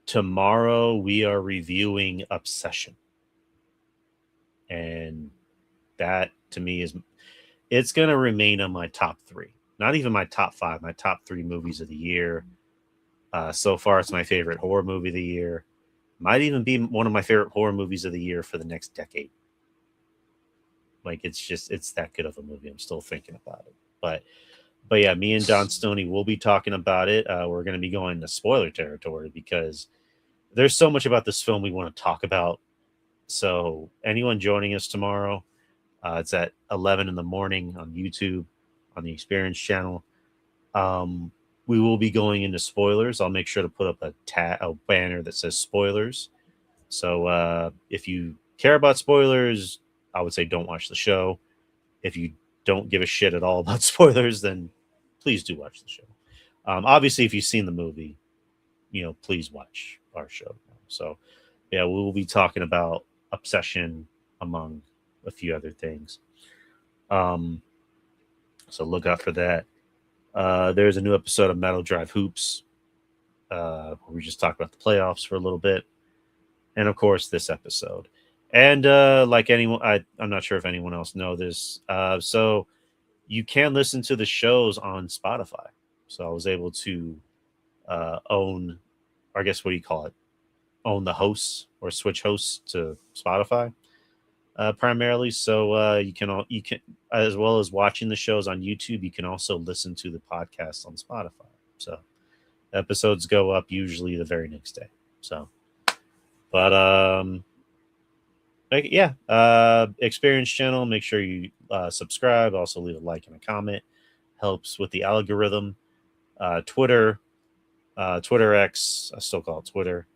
Tomorrow we are reviewing Obsession, and that to me it's going to remain on my top 3. Not even my top 5, my top 3 movies of the year. So far, it's my favorite horror movie of the year. Might even be one of my favorite horror movies of the year for the next decade. Like it's that good of a movie. I'm still thinking about it. But yeah, me and Don Stoney will be talking about it. We're going to be going to spoiler territory because there's so much about this film we want to talk about. So anyone joining us tomorrow, it's at 11 in the morning on YouTube, on the Experience channel. We will be going into spoilers. I'll make sure to put up a banner that says spoilers. So if you care about spoilers, I would say don't watch the show. If you don't give a shit at all about spoilers, then please do watch the show. Obviously, if you've seen the movie, please watch our show. So yeah, we will be talking about Obsession among a few other things. So look out for that. There's a new episode of Metal Drive Hoops. Where we just talked about the playoffs for a little bit. And of course, this episode. And like anyone, I'm not sure if anyone else know this. So you can listen to the shows on Spotify. So I was able to own, or I guess what do you call it? Own the hosts or switch hosts to Spotify primarily. So you can as well as watching the shows on YouTube, you can also listen to the podcast on Spotify. So episodes go up usually the very next day. So, but Experience channel. Make sure you subscribe. Also leave a like and a comment. Helps with the algorithm. Twitter, Twitter X. I still call it Twitter.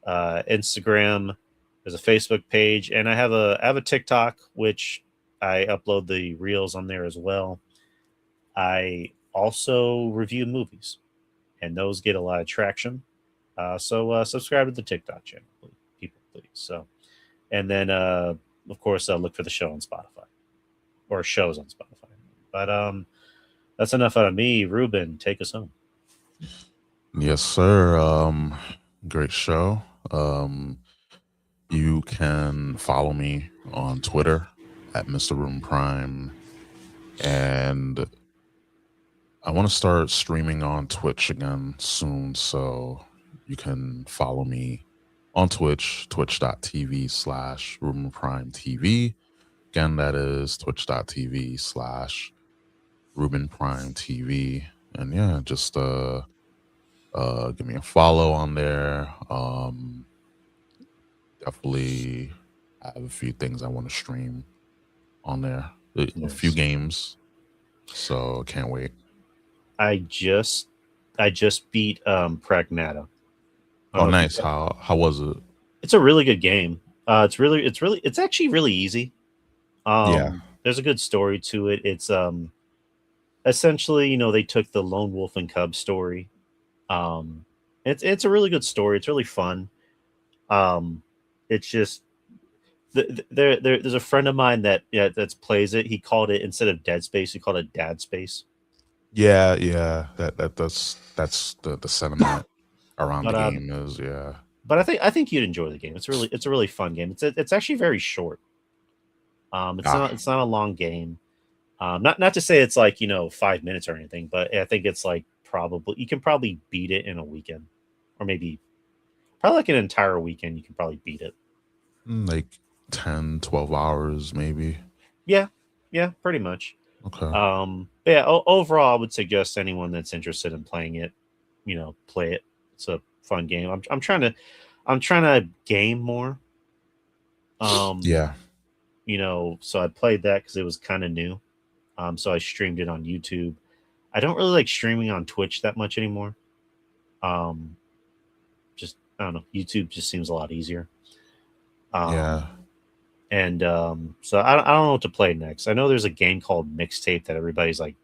Instagram. There's a Facebook page, and I have a TikTok, which I upload the reels on there as well. I also review movies, and those get a lot of traction. So subscribe to the TikTok channel, people, please. So, and then of course, look for the show on Spotify, or shows on Spotify. But that's enough out of me. Ruben, take us home. Yes, sir. Great show. You can follow me on Twitter at Mr. Room Prime, and I want to start streaming on Twitch again soon, so you can follow me on Twitch, twitch.tv/Room Prime TV. Again, that is twitch.tv/Ruben Prime TV. And yeah, just give me a follow on there. Definitely have a few things I want to stream on there. A few games. So can't wait. I just beat Pragnata. Oh, nice. How was it? It's a really good game. It's actually really easy. There's a good story to it. It's essentially, they took the Lone Wolf and Cub story. It's a really good story. It's really fun. It's just there's a friend of mine that plays it. He called it, instead of Dead Space, he called it Dad Space. Yeah. That's the sentiment around the game is, yeah. but I think you'd enjoy the game. It's a really fun game. It's actually very short. It's not a long game. Not to say it's like 5 minutes or anything, but I think it's like probably you can probably beat it in a weekend, or maybe probably like an entire weekend. You can probably beat it. Like 10, 12 hours, maybe. Yeah, yeah, pretty much. Okay. But yeah. Overall, I would suggest anyone that's interested in playing it, play it. It's a fun game. I'm trying to game more. Um, Yeah. so I played that because it was kind of new. So I streamed it on YouTube. I don't really like streaming on Twitch that much anymore. Um, just I don't know. YouTube just seems a lot easier. Yeah. And so I don't know what to play next. I know there's a game called Mixtape that everybody's like,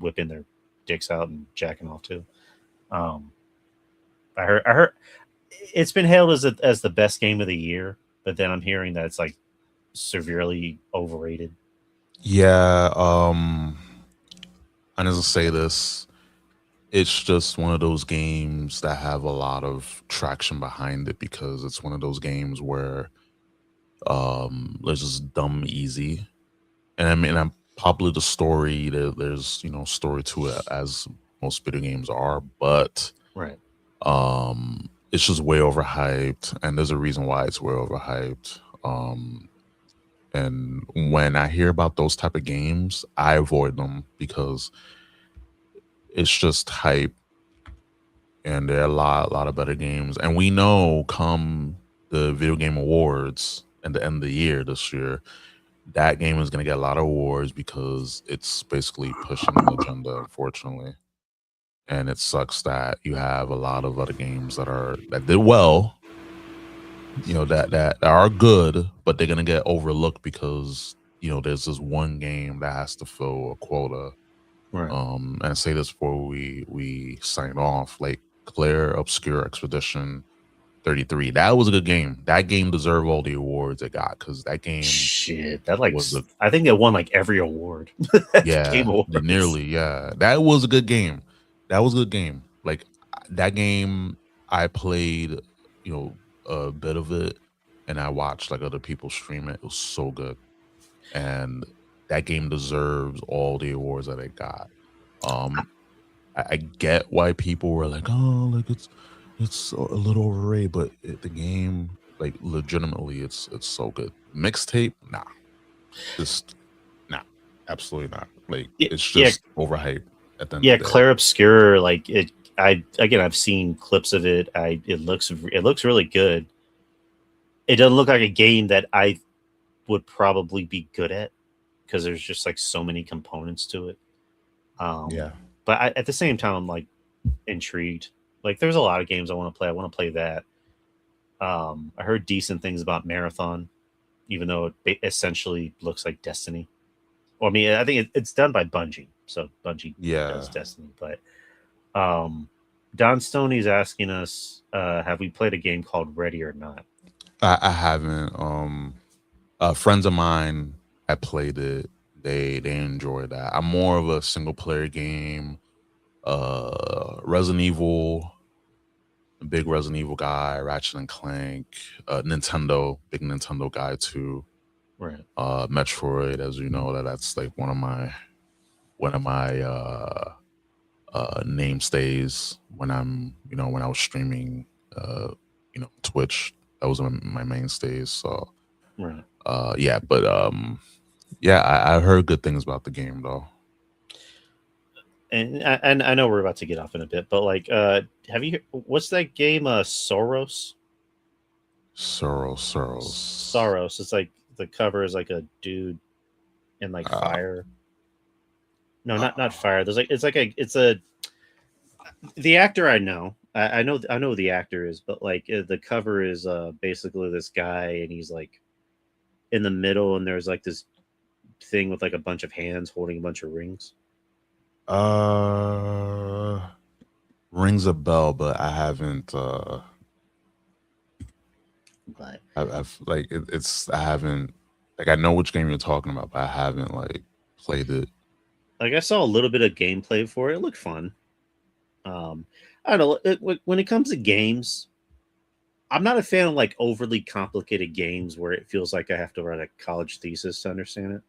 whipping their dicks out and jacking off to. Um, I heard it's been hailed as the best game of the year, but then I'm hearing that it's like severely overrated. Yeah. I need to say this. It's just one of those games that have a lot of traction behind it because it's one of those games where it's just dumb easy. And I mean, I'm probably the story. There's story to it as most video games are, but Right. it's just way overhyped, and there's a reason why it's way overhyped. And when I hear about those type of games, I avoid them because it's just hype, and there are a lot of better games. And we know come the video game awards at the end of the year this year, that game is going to get a lot of awards because it's basically pushing an agenda, unfortunately. And it sucks that you have a lot of other games that did well, that are good, but they're gonna get overlooked because there's this one game that has to fill a quota. Right. And I say this before we sign off, like Claire Obscure Expedition 33. That was a good game. That game deserved all the awards it got because that game Shit, that was a I think it won like every award. Game awards. nearly, yeah. That was a good game. That was a good game. Like that game, I played, a bit of it, and I watched like other people stream it. It was so good, and that game deserves all the awards that it got. I get why people were like, "Oh, like it's a little overrated," but the game, like, legitimately, it's so good. Mixtape, nah, just nah, absolutely not. Like, it's just overhyped at the end Yeah, of the day. Claire Obscure, like it. I've seen clips of it. It looks really good. It doesn't look like a game that I would probably be good at because there's just like so many components to it. Yeah. But at the same time, I'm like intrigued. Like, there's a lot of games I want to play. I want to play that. I heard decent things about Marathon, even though it essentially looks like Destiny. Well, I mean, I think it's done by Bungie, so Bungie does Destiny. But Don Stoney's asking us, have we played a game called Ready or Not? I haven't. Friends of mine had played it. They enjoyed that. I'm more of a single player game. Resident Evil, a big Resident Evil guy. Ratchet and Clank. Nintendo, big Nintendo guy too. Right. Metroid, as you know, that's like one of my namestays when when I was streaming Twitch. That was my mainstays. So Right. yeah, but I heard good things about the game though. And I know we're about to get off in a bit, but like, have you? What's that game? Soros. Soros. It's like the cover is like a dude in like fire. No, not fire. There's like it's a the actor I know. I know who the actor is, but like the cover is basically this guy and he's like in the middle and there's like this thing with like a bunch of hands holding a bunch of rings. Rings a bell, but I haven't But I've like it's I haven't, like, I know which game you're talking about, but I haven't like played it. like I saw a little bit of gameplay for it. It looked fun. I don't know. When it comes to games, I'm not a fan of like overly complicated games where it feels like I have to write a college thesis to understand it.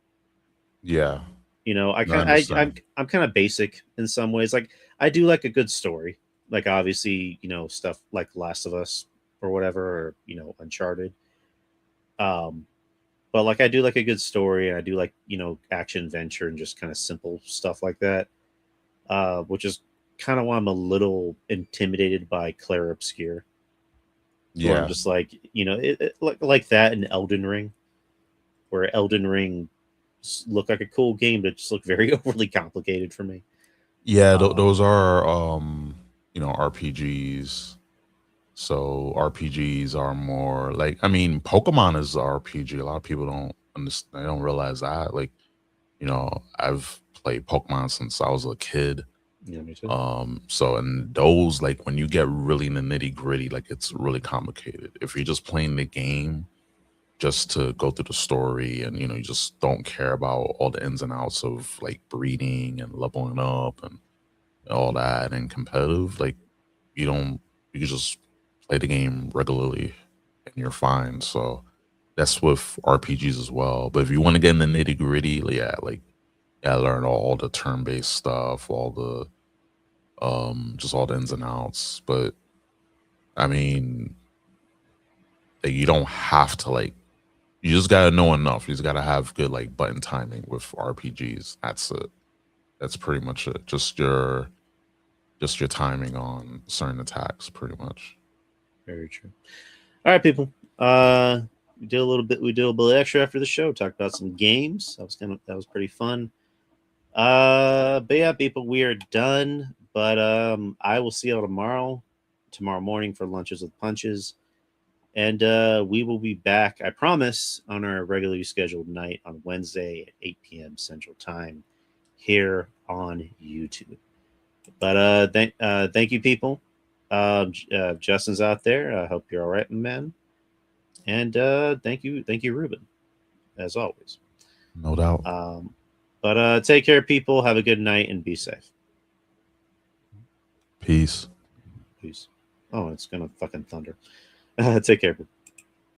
Yeah, You know, no, I understand. I'm kind of basic in some ways. Like I do like a good story. Like obviously, you know, stuff like Last of Us or whatever, or you know, Uncharted. Um, but like I do like a good story, and I do like, you know, action adventure and just kind of simple stuff like that. Which is kind of why I'm a little intimidated by Claire Obscure, where I'm Yeah, just like, you know, like that in Elden Ring, where Elden Ring looked like a cool game, but it just looked very overly complicated for me. yeah, Um, those are RPGs. So RPGs are more like, I mean, Pokemon is a RPG. A lot of people don't understand, they don't realize that. Like, I've played Pokemon since I was a kid. yeah, me too. So and those, like, when you get really in the nitty gritty, like, it's really complicated. If you're just playing the game just to go through the story, and you just don't care about all the ins and outs of like breeding and leveling up and all that and competitive, like, you don't you can just play the game regularly and you're fine. So that's with RPGs as well. But if you want to get in the nitty gritty, yeah, like, yeah, learn all the turn based stuff, all the just all the ins and outs. But I mean, like, you don't have to, like, you just gotta know enough. You just gotta have good like button timing with RPGs. That's it. That's pretty much it. Just your timing on certain attacks, pretty much. Very true. All right, people. Uh, we did a little bit. We did a little bit extra after the show. Talked about some games. That was pretty fun. But yeah, people, we are done. But I will see you all tomorrow morning for Lunches with Punches, and we will be back. I promise, on our regularly scheduled night on Wednesday at 8 p.m. Central Time here on YouTube. But thank you, people. Justin's out there. I hope you're all right, man. And thank you, Ruben, as always. No doubt. But take care, people. Have a good night and be safe. Peace. Peace. Oh, it's gonna fucking thunder. Take care, people.